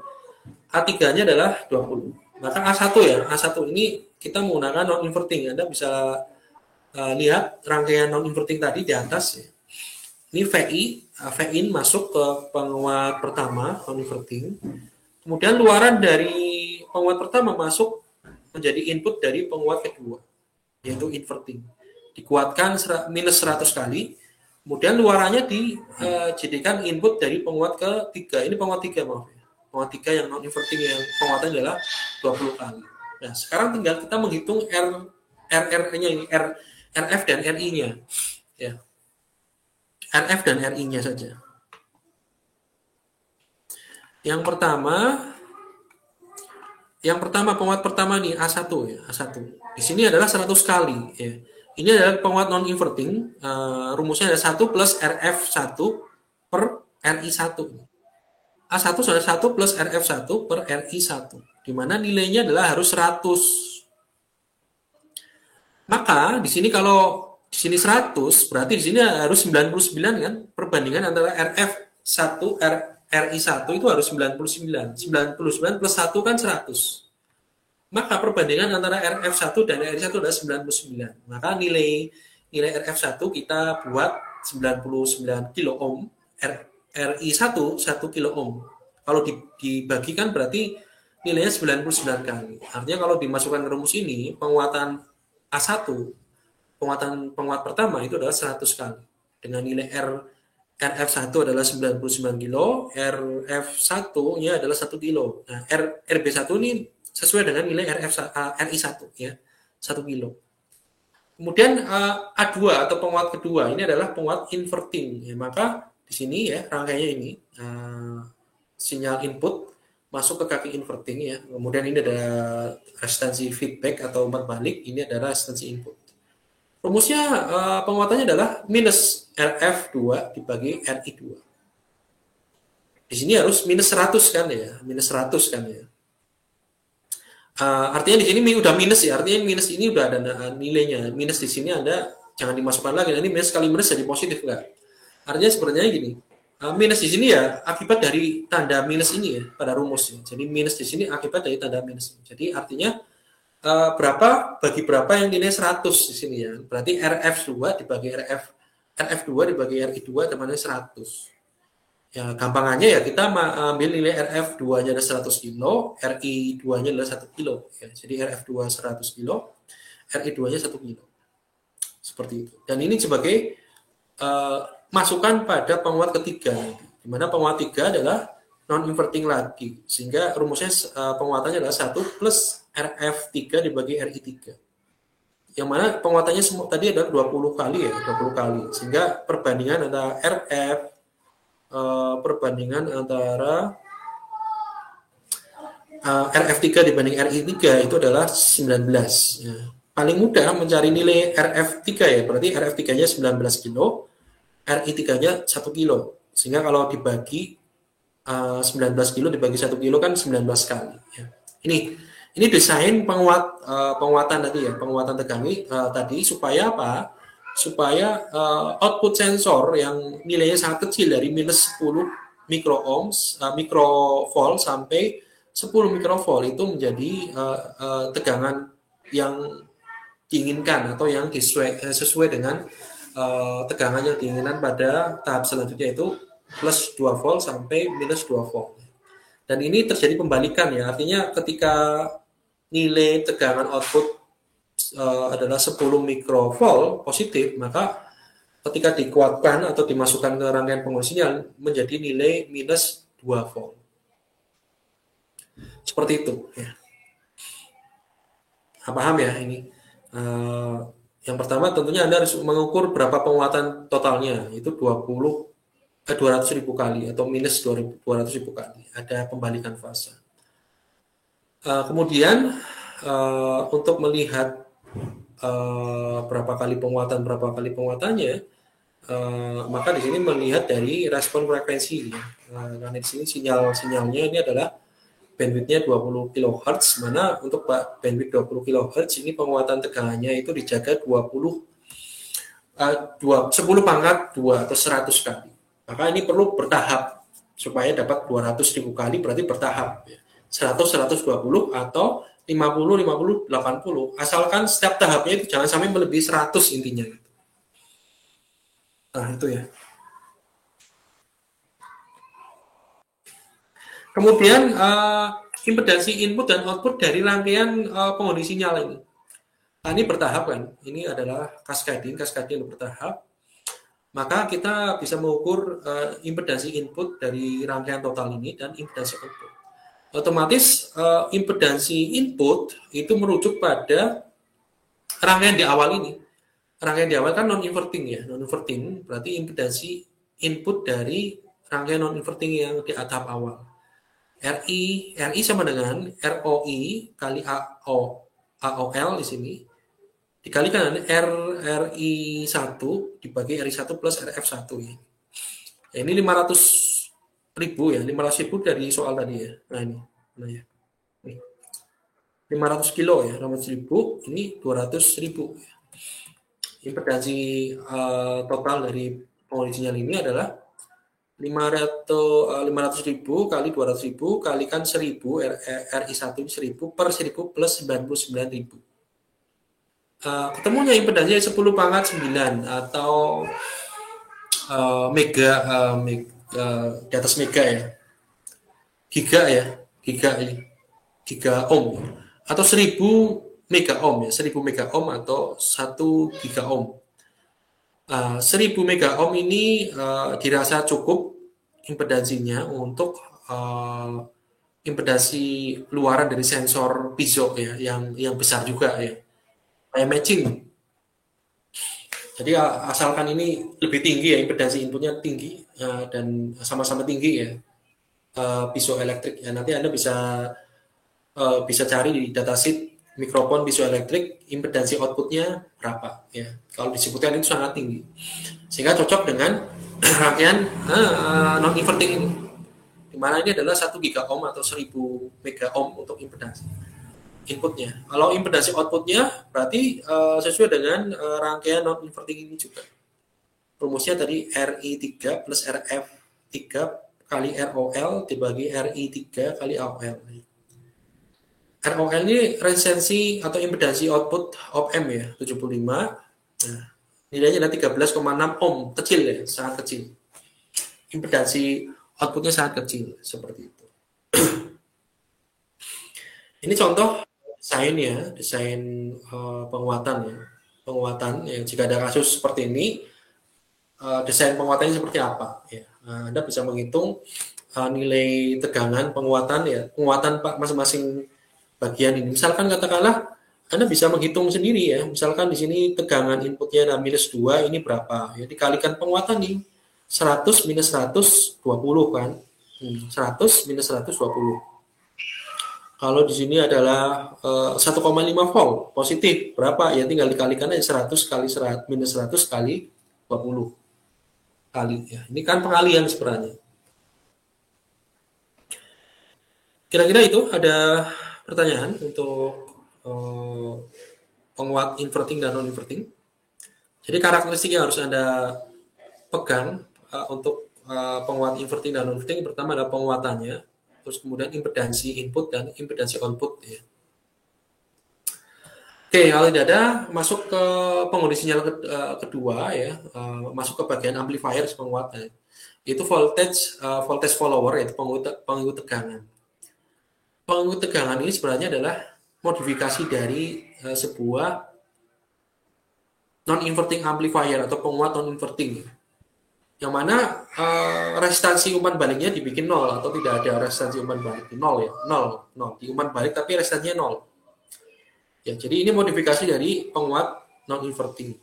A3-nya adalah 20. Maka A1 ya, A1 ini kita menggunakan non-inverting. Anda bisa lihat rangkaian non-inverting tadi di atas ya. Ini VIN masuk ke penguat pertama non-inverting. Kemudian luaran dari penguat pertama masuk menjadi input dari penguat kedua, yaitu inverting. Dikuatkan minus 100 kali. Kemudian luarannya dijadikan input dari penguat ketiga. Ini penguat 3 maaf ya. Penguat 3 yang non-inverting yang penguatannya adalah 20 kali. Nah, sekarang tinggal kita menghitung RR-nya ini, RF dan RI-nya. Ya. RF dan RI-nya saja. Yang pertama penguat pertama nih A1 ya, A1. Di sini adalah 100 kali ya. Ini adalah penguat non-inverting, rumusnya ada 1 plus RF1 per RI1. A1 sudah 1 plus RF1 per RI1, di mana nilainya adalah harus 100. Maka di sini kalau di sini 100, berarti di sini harus 99 kan? Perbandingan antara RF1 RI1 itu harus 99. 99 plus 1 kan 100. Maka perbandingan antara RF1 dan RI1 adalah 99. Maka nilai nilai RF1 kita buat 99 kilo ohm, RI1 1 kilo ohm. Kalau dibagikan berarti nilainya 99 kali. Artinya kalau dimasukkan ke rumus ini, penguatan A1, penguat pertama itu adalah 100 kali. Dengan nilai RF1 adalah 99 kilo, RF1-nya adalah 1 kilo. Nah, RB1 ini sesuai dengan nilai RI1 ya, 1 kilo. Kemudian A2 atau penguat kedua ini adalah penguat inverting. Ya, maka di sini ya rangkaiannya ini sinyal input masuk ke kaki inverting ya. Kemudian ini ada resistansi feedback atau umpan balik, ini adalah resistansi input. Rumusnya penguatannya adalah minus RF2 dibagi RI2. Di sini harus minus 100 kan ya, minus 100 kan ya. Artinya di sini udah minus ya, artinya minus ini udah ada nilainya. Minus di sini Anda jangan dimasukkan lagi, nanti minus kali minus jadi positif enggak. Artinya sebenarnya gini, minus di sini ya akibat dari tanda minus ini ya pada rumusnya. Jadi minus di sini akibat dari tanda minus. Jadi artinya berapa bagi berapa yang nilai 100 di sini ya. Berarti RF2 dibagi RF2 dibagi RI2 temannya 100. Ya, gampangannya ya kita ambil nilai RF2-nya ada 100 kilo, RI2-nya adalah 1 kilo. Ya, jadi RF2 100 kilo, RI2-nya 1 kilo. Seperti itu. Dan ini sebagai masukan pada penguat ketiga. Di mana penguat 3 adalah non-inverting lagi. Sehingga rumusnya penguatannya adalah 1 plus RF3 dibagi RI3. Yang mana penguatannya tadi adalah 20 kali ya, 20 kali. Sehingga perbandingan antara RF3 dibanding RI3 itu adalah 19. Ya. Paling mudah mencari nilai RF3 ya, berarti RF3-nya 19 kilo, RI3-nya 1 kilo. Sehingga kalau dibagi 19 kilo dibagi 1 kilo kan 19 kali. Ya. Ini desain penguatan tadi ya, penguatan tegangan tadi supaya apa? Supaya output sensor yang nilainya sangat kecil dari minus 10 mikrovolt sampai 10 mikrovolt itu menjadi tegangan yang diinginkan atau yang sesuai dengan tegangan yang diinginkan pada tahap selanjutnya itu plus 2 volt sampai minus 2 volt. Dan ini terjadi pembalikan ya, artinya ketika nilai tegangan output adalah 10 mikrovolt positif, maka ketika dikuatkan atau dimasukkan ke rangkaian pengukur sinyal menjadi nilai minus 2 volt. Seperti itu ya. Paham ya ini? Yang pertama tentunya Anda harus mengukur berapa penguatan totalnya, itu 200.000 kali atau minus 200.000 kali. Ada pembalikan fase. Kemudian untuk melihat berapa kali penguatannya, maka di sini melihat dari respon frekuensi. Karena di sini sinyalnya ini adalah bandwidth-nya 20 kHz, mana untuk bandwidth 20 kHz ini penguatan tegangannya itu dijaga 10 pangkat 2 atau 100 kali. Maka ini perlu bertahap supaya dapat 200.000 kali, berarti bertahap. 100, 120 atau 50, 50, 80. Asalkan setiap tahapnya itu jangan sampai melebihi 100 intinya. Nah, itu ya. Kemudian impedansi input dan output dari rangkaian pengundi sinyal ini. Nah, ini bertahap kan. Ini adalah cascading bertahap. Maka kita bisa mengukur impedansi input dari rangkaian total ini dan impedansi output. Otomatis impedansi input itu merujuk pada rangkaian di awal ini. Rangkaian di awal kan non-inverting ya. Non-inverting berarti impedansi input dari rangkaian non-inverting yang di tahap awal. RI sama dengan ROI kali AOL di sini dikalikan dengan RI1 dibagi RI1 plus RF1 ya. Ini 500.000 ya, 500.000 dari soal tadi ya. Nah ini, ya. 500 kilo ya, 500.000 ini 200.000 ya. Impedansi total dari pengundi sinyal ini adalah 500.000 kali 200.000 kalikan 1.000 RI1 1.000 per 1.000 plus 99.000. ketemunya impedansinya 10 pangkat 9 atau mega, di atas mega ya, giga ya, giga ini, giga ohm atau 1000 mega ohm ya, 1000 mega ohm atau 1 giga ohm. 1000 mega ohm ini dirasa cukup impedansinya untuk impedansi luaran dari sensor piezo ya, yang besar juga ya, kayak matching. Jadi asalkan ini lebih tinggi ya, impedansi inputnya tinggi dan sama-sama tinggi ya, piezoelektrik ya. Nanti Anda bisa cari di datasheet mikrofon piezoelektrik impedansi outputnya berapa ya. Kalau disebutkan itu sangat tinggi, sehingga cocok dengan rangkaian non inverting ini, di mana ini adalah 1 giga ohm atau 1000 mega ohm untuk impedansi inputnya. Kalau impedansi outputnya berarti sesuai dengan rangkaian non inverting ini juga. Rumusnya tadi RI3 plus RF3 kali ROL dibagi RI3 kali AOL. ROL ini resistensi atau impedansi output op-amp ya, 75. Nah, nilainya ada 13,6 ohm, kecil ya, sangat kecil. Impedansi outputnya sangat kecil, seperti itu. Ini contoh desain ya, desain penguatan ya. Penguatan ya, jika ada kasus seperti ini, desain penguatannya seperti apa ya. Anda bisa menghitung nilai tegangan penguatan ya, penguatan masing-masing bagian ini. Misalkan katakanlah Anda bisa menghitung sendiri ya. Misalkan di sini tegangan inputnya ada -2, ini berapa? Ya dikalikan penguatan nih. 100 minus 120 kan. 100 minus 120. Kalau di sini adalah 1,5 volt positif, berapa? Ya tinggal dikalikan aja 100 kali minus 100 kali 20 kali ya. Ini kan pengalian sebenarnya. Kira-kira itu ada pertanyaan untuk penguat inverting dan non inverting. Jadi karakteristik yang harus Anda pegang untuk penguat inverting dan non inverting, pertama adalah penguatannya, terus kemudian impedansi input dan impedansi output ya. Oke, kalau tidak ada, masuk ke pengundi sinyal kedua ya, masuk ke bagian amplifier penguatan. Itu voltage follower, yaitu pengikut tegangan. Pengikut tegangan ini sebenarnya adalah modifikasi dari sebuah non-inverting amplifier atau penguat non-inverting. Yang mana resistansi umpan baliknya dibikin 0 atau tidak ada resistansi umpan balik, 0 ya, 0 di umpan balik tapi resistansinya 0. Ya, jadi ini modifikasi dari penguat non-inverting.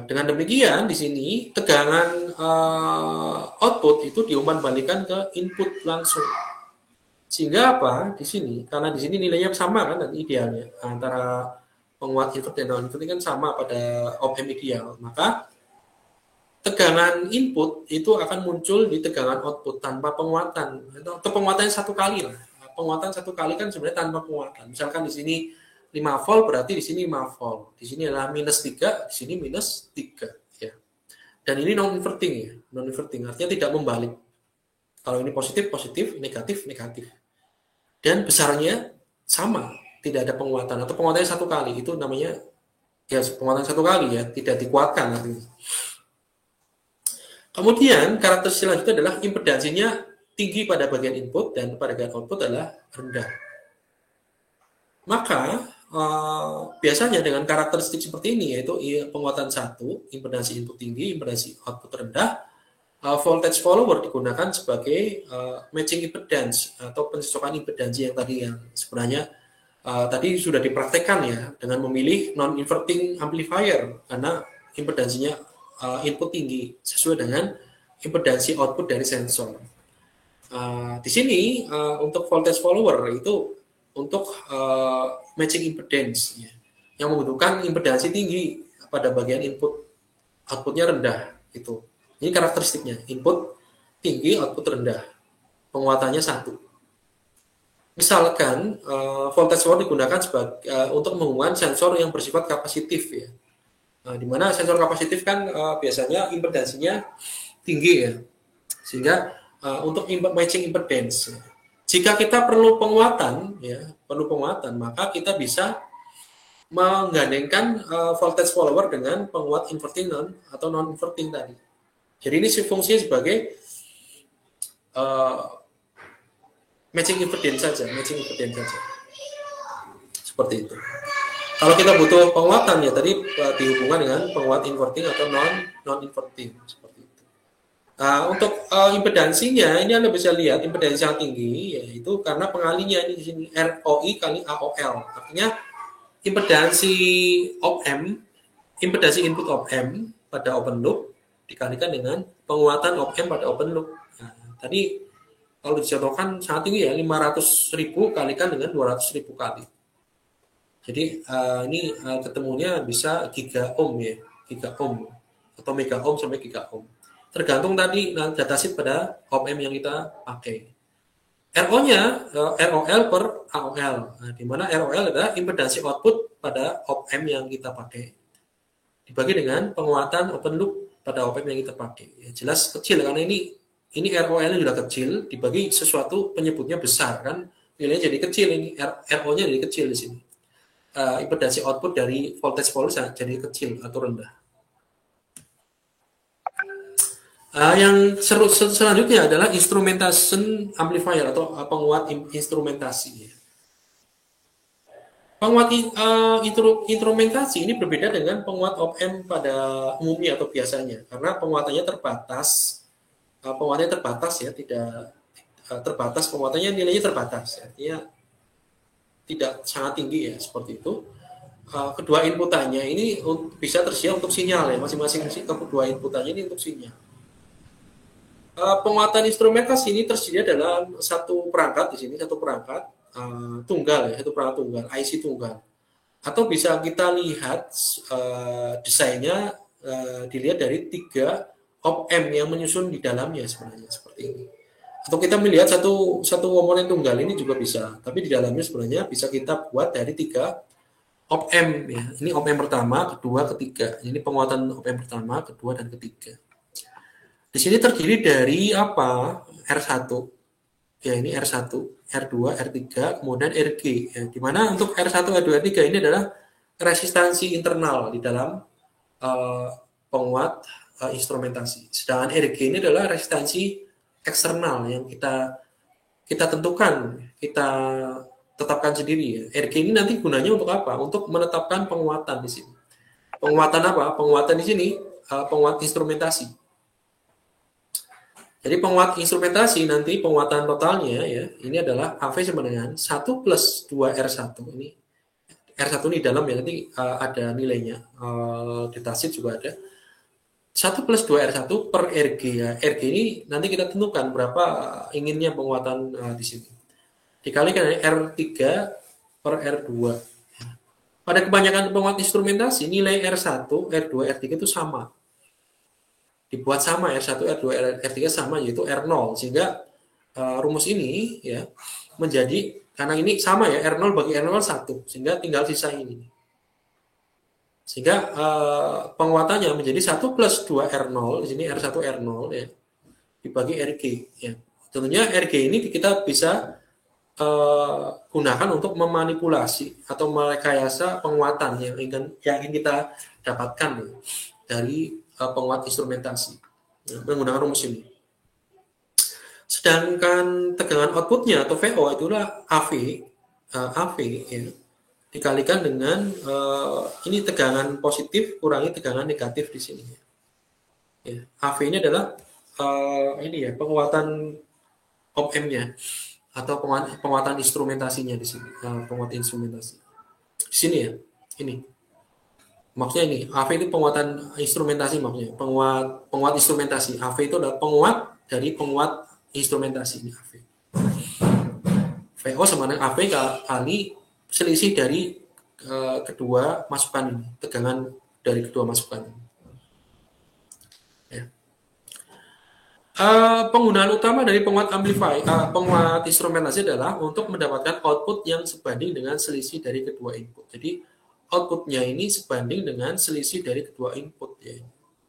Dengan demikian di sini tegangan output itu diumpan balikan ke input langsung. Sehingga apa? Di sini karena di sini nilainya sama kan dan idealnya antara penguat inverting dan non-inverting kan sama pada op-amp ideal. Maka tegangan input itu akan muncul di tegangan output tanpa penguatan. Atau penguatannya satu kali lah. Penguatan satu kali kan sebenarnya tanpa penguatan. Misalkan di sini 5 volt berarti di sini 5 volt. Di sini adalah -3, di sini -3 ya. Dan ini non inverting ya, non inverting artinya tidak membalik. Kalau ini positif positif, negatif negatif. Dan besarnya sama, tidak ada penguatan atau penguatannya satu kali. Itu namanya ya penguatan satu kali ya, tidak dikuatkan artinya. Kemudian karakteristik selanjutnya adalah impedansinya tinggi pada bagian input dan pada bagian output adalah rendah. Maka biasanya dengan karakteristik seperti ini, yaitu penguatan 1, impedansi input tinggi, impedansi output rendah, voltage follower digunakan sebagai matching impedance atau pencocokan impedansi yang sebenarnya tadi sudah dipraktekkan ya dengan memilih non-inverting amplifier karena impedansinya input tinggi sesuai dengan impedansi output dari sensor. Di sini untuk voltage follower itu untuk matching impedance ya, yang membutuhkan impedansi tinggi pada bagian input, outputnya rendah itu. Ini karakteristiknya, input tinggi, output rendah, penguatannya 1. Misalkan voltage follower digunakan untuk menghubungkan sensor yang bersifat kapasitif ya. Di mana sensor kapasitif kan biasanya impedansinya tinggi ya, sehingga untuk matching impedance. Jika kita perlu penguatan, ya, maka kita bisa menggandengkan voltage follower dengan penguat inverting atau non inverting tadi. Jadi ini fungsinya sebagai matching impedance saja, seperti itu. Kalau kita butuh penguatan ya tadi dihubungkan dengan penguat inverting atau non inverting seperti itu. Untuk impedansinya ini Anda bisa lihat impedansi yang tinggi yaitu karena pengalinya ini di sini ROI kali AOL. Artinya impedansi op-amp, impedansi input op-amp pada open loop dikalikan dengan penguatan op-amp pada open loop. Nah, tadi kalau dicontohkan sangat tinggi ya, 500.000 kalikan dengan 200.000 kali. Jadi ini ketemunya bisa giga ohm ya, giga ohm atau mega ohm sampai giga ohm. Tergantung tadi datasheet pada op-amp yang kita pakai. RO-nya ROL per AOL, di mana ROL adalah impedansi output pada op-amp yang kita pakai. Dibagi dengan penguatan open loop pada op-amp yang kita pakai. Ya, jelas kecil karena ini ROL-nya sudah kecil, dibagi sesuatu penyebutnya besar kan, nilainya jadi kecil ini, RO-nya jadi kecil di sini. Impedansi output dari voltage follower jadi kecil atau rendah. Yang selanjutnya adalah instrumentation amplifier atau penguat instrumentasi. Penguat instrumentasi ini berbeda dengan penguat op-amp pada umumnya atau biasanya, karena penguatannya terbatas. Penguatannya terbatas ya, tidak terbatas penguatannya, nilainya terbatas, artinya tidak sangat tinggi ya, seperti itu. Kedua inputannya ini bisa tersedia untuk sinyal ya, masing-masing kedua inputannya ini untuk sinyal. Penguatan instrumentasi ini tersedia dalam satu perangkat di sini, satu perangkat tunggal ya, satu perangkat tunggal, IC tunggal. Atau bisa kita lihat desainnya dilihat dari 3 op-amp yang menyusun di dalamnya sebenarnya seperti ini. Atau kita melihat satu komponen tunggal ini juga bisa, tapi di dalamnya sebenarnya bisa kita buat dari 3 op-amp ya. Ini op-amp pertama, kedua, ketiga. Ini penguatan op-amp pertama, kedua, dan ketiga. Di sini terdiri dari apa? R1. Ya, ini R1, R2, R3, kemudian RG. Ya, di mana untuk R1, R2, R3 ini adalah resistansi internal di dalam penguat instrumentasi. Sedangkan RG ini adalah resistansi eksternal yang kita tentukan, kita tetapkan sendiri ya. RG ini nanti gunanya untuk apa? Untuk menetapkan penguatan di sini. Penguatan apa? Penguatan di sini penguat instrumentasi. Jadi penguat instrumentasi nanti penguatan totalnya ya, ini adalah AV sama dengan 1 plus 2R1. Ini R1 ini dalam ya, nanti ada nilainya. Datasheet juga ada. 1 plus 2R1 per RG ya. RG ini nanti kita tentukan berapa inginnya penguatan di sini. Dikalikan R3 per R2. Pada kebanyakan penguat instrumentasi, nilai R1, R2, R3 itu sama. Dibuat sama, R1, R2, R3 sama, yaitu R0. Sehingga rumus ini ya menjadi, karena ini sama ya, R0 bagi R0 1, sehingga tinggal sisa ini. Sehingga penguatannya menjadi 1 plus 2 R0, di sini R1 R0 ya, dibagi RG. Ya. Tentunya RG ini kita bisa gunakan untuk memanipulasi atau merekayasa penguatan yang ingin kita dapatkan ya, dari penguat instrumentasi menggunakan rumus ini. Sedangkan tegangan outputnya atau VO itulah AV ya, dikalikan dengan ini tegangan positif kurangi tegangan negatif di sini. Ya, AV ini adalah ini ya penguatan op-amp-nya atau penguatan instrumentasinya di sini, penguatan instrumentasi di sini ya, ini. Maksudnya ini, AV itu penguatan instrumentasi maksudnya, penguat instrumentasi. AV itu adalah penguat dari penguat instrumentasi ini AV. VO sama dengan AV kali selisih dari kedua masukan ini, tegangan dari kedua masukan ini. Ya. Penggunaan utama dari penguat penguat instrumentasi adalah untuk mendapatkan output yang sebanding dengan selisih dari kedua input. Jadi outputnya ini sebanding dengan selisih dari kedua input ya.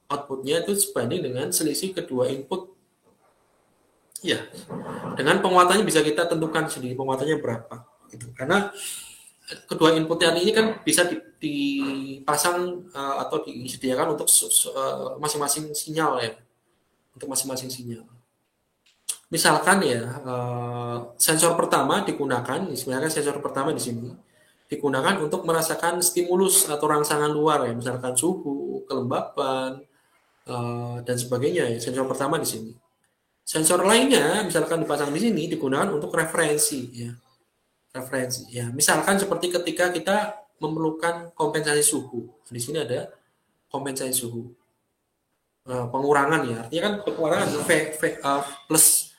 Outputnya itu sebanding dengan selisih kedua input. Ya, dengan penguatannya bisa kita tentukan sendiri penguatannya berapa. Gitu. Karena kedua inputnya ini kan bisa dipasang atau disediakan untuk masing-masing sinyal ya, untuk masing-masing sinyal. Misalkan ya, sensor pertama digunakan, sebenarnya sensor pertama di sini digunakan untuk merasakan stimulus atau rangsangan luar ya, misalkan suhu, kelembapan, dan sebagainya ya. Sensor pertama di sini. Sensor lainnya misalkan dipasang di sini digunakan untuk referensi ya. Referensi ya. Misalkan seperti ketika kita memerlukan kompensasi suhu. Di sini ada kompensasi suhu. Pengurangan ya. Artinya kan pengurangan plus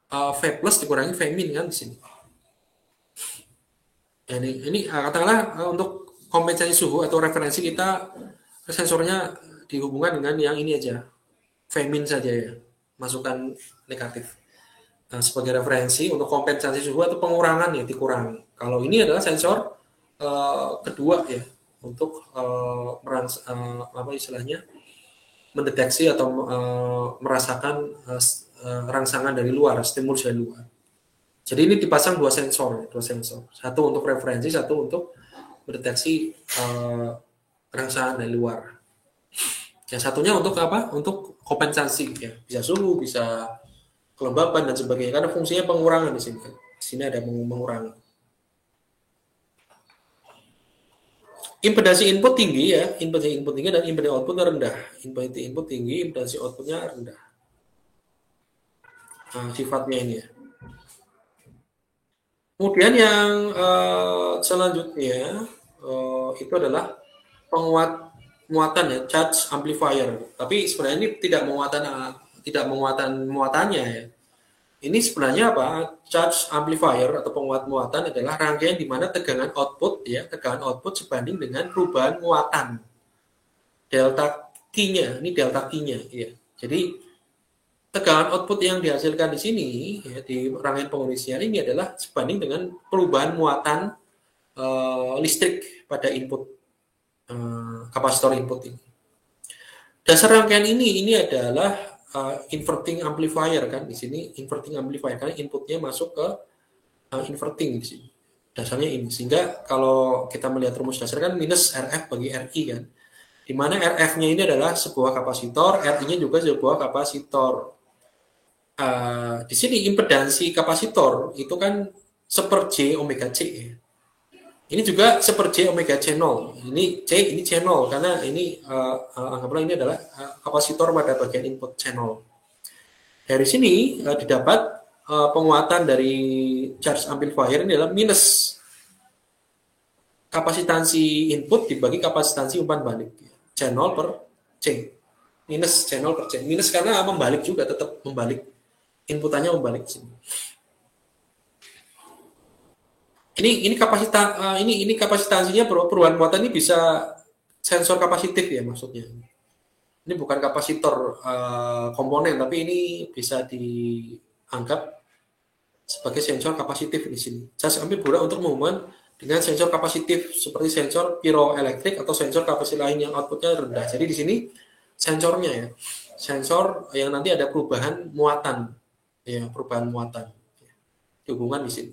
V plus dikurangi V min kan di sini. Ya, ini katakanlah untuk kompensasi suhu atau referensi kita sensornya dihubungkan dengan yang ini aja, V min saja ya, masukan negatif. Nah, sebagai referensi untuk kompensasi suhu atau pengurangan ya dikurangi. Kalau ini adalah sensor kedua ya untuk apa istilahnya mendeteksi atau merasakan rangsangan dari luar, stimulus dari luar. Jadi ini dipasang dua sensor. Satu untuk referensi, satu untuk mendeteksi rangsangan dari luar. Yang satunya untuk apa? Untuk kompensasi ya, bisa suhu, bisa kelembapan dan sebagainya. Karena fungsinya pengurangan di sini. Di sini ada mengurangi. Impedansi input tinggi ya, impedansi input tinggi dan impedansi outputnya rendah. Impedansi input tinggi, impedansi outputnya rendah. Nah, sifatnya ini ya. Kemudian yang selanjutnya itu adalah muatan ya, charge amplifier. Tapi sebenarnya ini tidak menguatan muatannya ya. Ini sebenarnya apa? Charge amplifier atau penguat muatan adalah rangkaian di mana tegangan output sebanding dengan perubahan muatan. Delta Q-nya, ini delta Q-nya ya. Jadi tegangan output yang dihasilkan di sini ya, di rangkaian pengisian ini adalah sebanding dengan perubahan muatan listrik pada input kapasitor input ini. Dasar rangkaian ini adalah inverting amplifier kan di sini, inverting amplifier karena inputnya masuk ke inverting di sini. Dasarnya ini, sehingga kalau kita melihat rumus dasar kan minus RF bagi RI kan, di mana RF-nya ini adalah sebuah kapasitor, RI-nya juga sebuah kapasitor. Di sini impedansi kapasitor itu kan seper J omega C ya. Ini juga seper J omega C0. Ini C, ini C0 karena ini anggaplah ini adalah kapasitor pada bagian input C0. Dari sini didapat penguatan dari charge amplifier ini adalah minus kapasitansi input dibagi kapasitansi umpan balik. C0 per C. Minus C0 per C. Minus karena membalik juga, tetap membalik. Inputannya membalik sini. Ini kapasitas ini kapasitansinya perubahan muatan ini bisa sensor kapasitif ya maksudnya. Ini bukan kapasitor komponen tapi ini bisa dianggap sebagai sensor kapasitif di sini. Saya ambil guna untuk menghubungkan dengan sensor kapasitif seperti sensor piroelektrik atau sensor kapasitif lain yang outputnya rendah. Jadi di sini sensornya ya, sensor yang nanti ada perubahan muatan, ya perubahan muatan, dihubungkan di sini.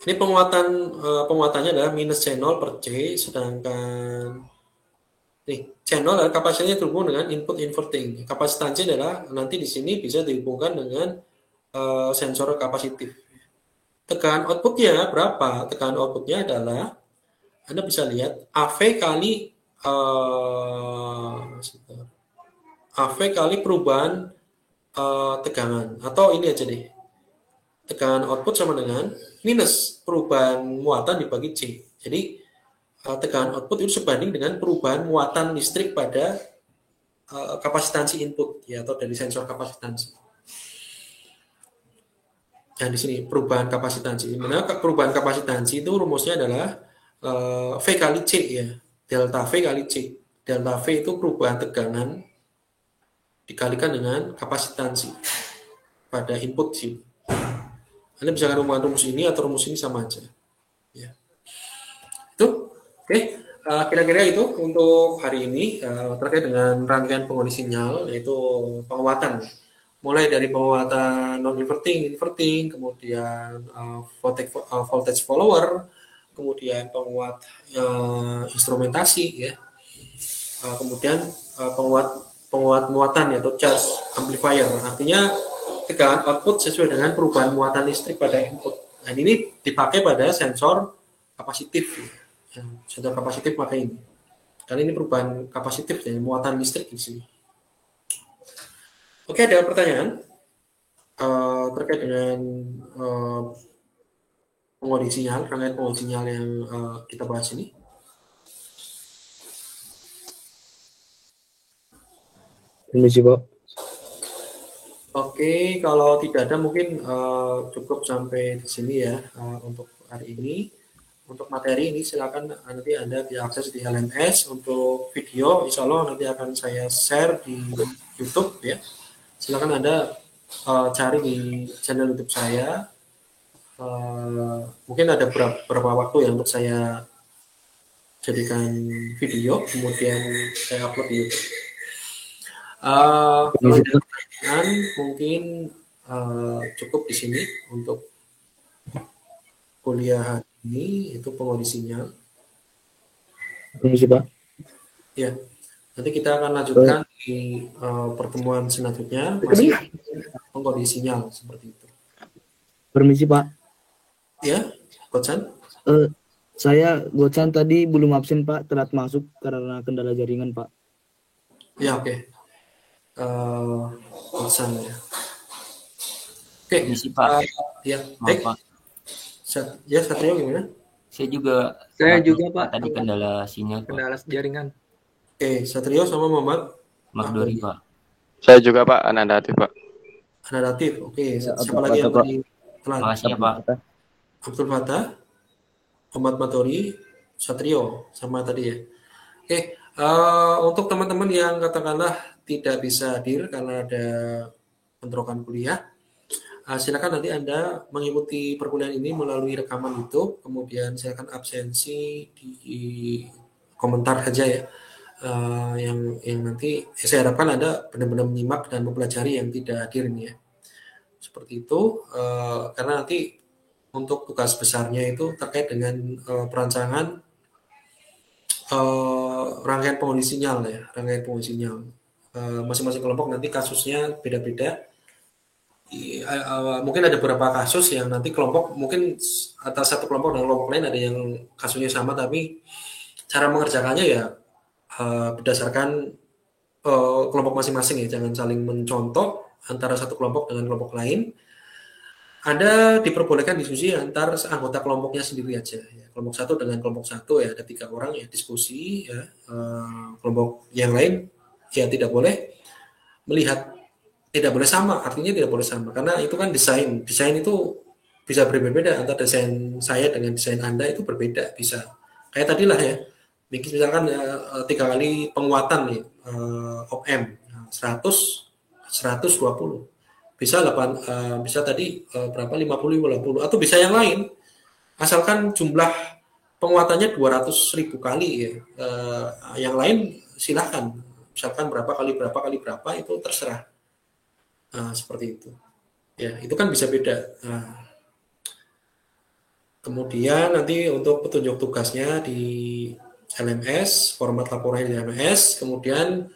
Ini penguatannya adalah minus C0 per C, sedangkan nih C0 adalah kapasitasnya terhubung dengan input inverting. Kapasitansi adalah nanti di sini bisa dihubungkan dengan sensor kapasitif. Tegangan outputnya berapa? Tegangan outputnya adalah Anda bisa lihat AV kali perubahan tegangan, atau ini aja deh. Tegangan output sama dengan minus perubahan muatan dibagi C. Jadi tegangan output itu sebanding dengan perubahan muatan listrik pada kapasitansi input ya, atau dari sensor kapasitansi. Nah di sini perubahan kapasitansi. Dimana perubahan kapasitansi itu rumusnya adalah V kali C ya, delta V kali C. Delta V itu perubahan tegangan dikalikan dengan kapasitansi pada input C. Anda bisa hubungan rumus ini atau rumus ini sama aja. Ya. Itu, oke. Kira-kira itu untuk hari ini terkait dengan rangkaian pengundi sinyal, yaitu penguatan mulai dari penguatan non-inverting, inverting, kemudian voltage follower, kemudian penguat instrumentasi, ya, kemudian penguat muatan yaitu charge amplifier. Artinya tegangan output sesuai dengan perubahan muatan listrik pada input. Dan ini dipakai pada sensor kapasitif. Ya. Sensor kapasitif pakai ini. Karena ini perubahan kapasitif dari muatan listrik di sini. Oke, ada pertanyaan terkait dengan pengode sinyal, rangkaian pengode sinyal yang kita bahas ini? Permisi, Pak. Oke, kalau tidak ada mungkin cukup sampai di sini ya untuk hari ini. Untuk materi ini silakan nanti Anda diakses di LMS. Untuk video, insya Allah nanti akan saya share di YouTube ya. Silakan Anda cari di channel YouTube saya. Mungkin ada beberapa waktu ya untuk saya jadikan video, kemudian saya upload di YouTube. Kalau ada pertanyaan mungkin cukup di sini untuk kuliah hari ini, itu pengode sinyal. Permisi, Pak. Ya, nanti kita akan lanjutkan di pertemuan selanjutnya masih pengode sinyal seperti itu. Permisi, Pak. Ya, Gocan. Saya Gocan tadi belum absen, Pak, telat masuk karena kendala jaringan, Pak. Ya, oke. Gocan ya. Oke, Permisi, Pak. Ya, Maaf, baik. Pak. Ya, Satrio gimana? Saya juga Pak. tadi kendala sinyal, Pak. Kendala jaringan. Oke, Satrio sama Muhammad. Magdori, Pak. Saya juga Pak, Anandatif Pak. Anandatif. Oke, Ya, siapa lagi yang Pak. tadi telat? Makasih ya, Pak. Abdul Fatah, Muhammad Matori, Satrio, sama tadi ya. Oke, untuk teman-teman yang katakanlah tidak bisa hadir karena ada bentrokan kuliah, silakan nanti Anda mengikuti perkuliahan ini melalui rekaman YouTube, kemudian silakan absensi di komentar saja ya. Yang nanti saya harapkan Anda benar-benar menyimak dan mempelajari yang tidak hadir ini ya. Seperti itu, karena nanti untuk tugas besarnya itu terkait dengan perancangan rangkaian pengode sinyal ya, rangkaian pengode sinyal. Masing-masing kelompok nanti kasusnya beda-beda. Mungkin ada beberapa kasus yang nanti kelompok mungkin atas satu kelompok dan kelompok lain ada yang kasusnya sama, tapi cara mengerjakannya ya berdasarkan kelompok masing-masing ya, jangan saling mencontoh antara satu kelompok dengan kelompok lain. Anda diperbolehkan diskusi antar anggota kelompoknya sendiri aja ya. Kelompok satu dengan kelompok satu ya, ada 3 orang ya diskusi ya. Kelompok yang lain ya tidak boleh melihat, tidak boleh sama, artinya tidak boleh sama karena itu kan desain itu bisa berbeda antara desain saya dengan desain Anda itu berbeda, bisa kayak tadilah ya, misalkan 3 kali penguatan nih op-amp 120 bisa 8 bisa tadi berapa 50 atau bisa yang lain, asalkan jumlah penguatannya 200.000 kali ya. Yang lain silahkan, misalkan berapa kali berapa itu terserah. Seperti itu ya, itu kan bisa beda. Kemudian nanti untuk petunjuk tugasnya di LMS, format laporannya di LMS, kemudian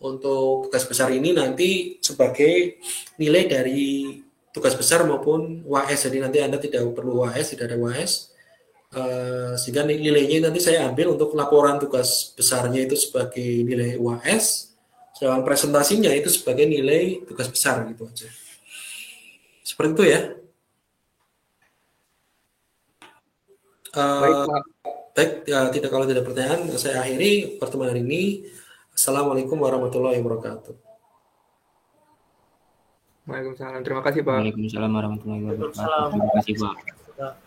untuk tugas besar ini nanti sebagai nilai dari tugas besar maupun UAS, jadi nanti Anda tidak perlu UAS, tidak ada UAS, sehingga nilainya nanti saya ambil untuk laporan tugas besarnya itu sebagai nilai UAS, sedangkan presentasinya itu sebagai nilai tugas besar gitu aja. Seperti itu ya. Baik, tidak kalau tidak pertanyaan, saya akhiri pertemuan hari ini. Assalamualaikum warahmatullahi wabarakatuh. Waalaikumsalam. Terima kasih, Pak. Waalaikumsalam warahmatullahi wabarakatuh. Terima kasih, Pak.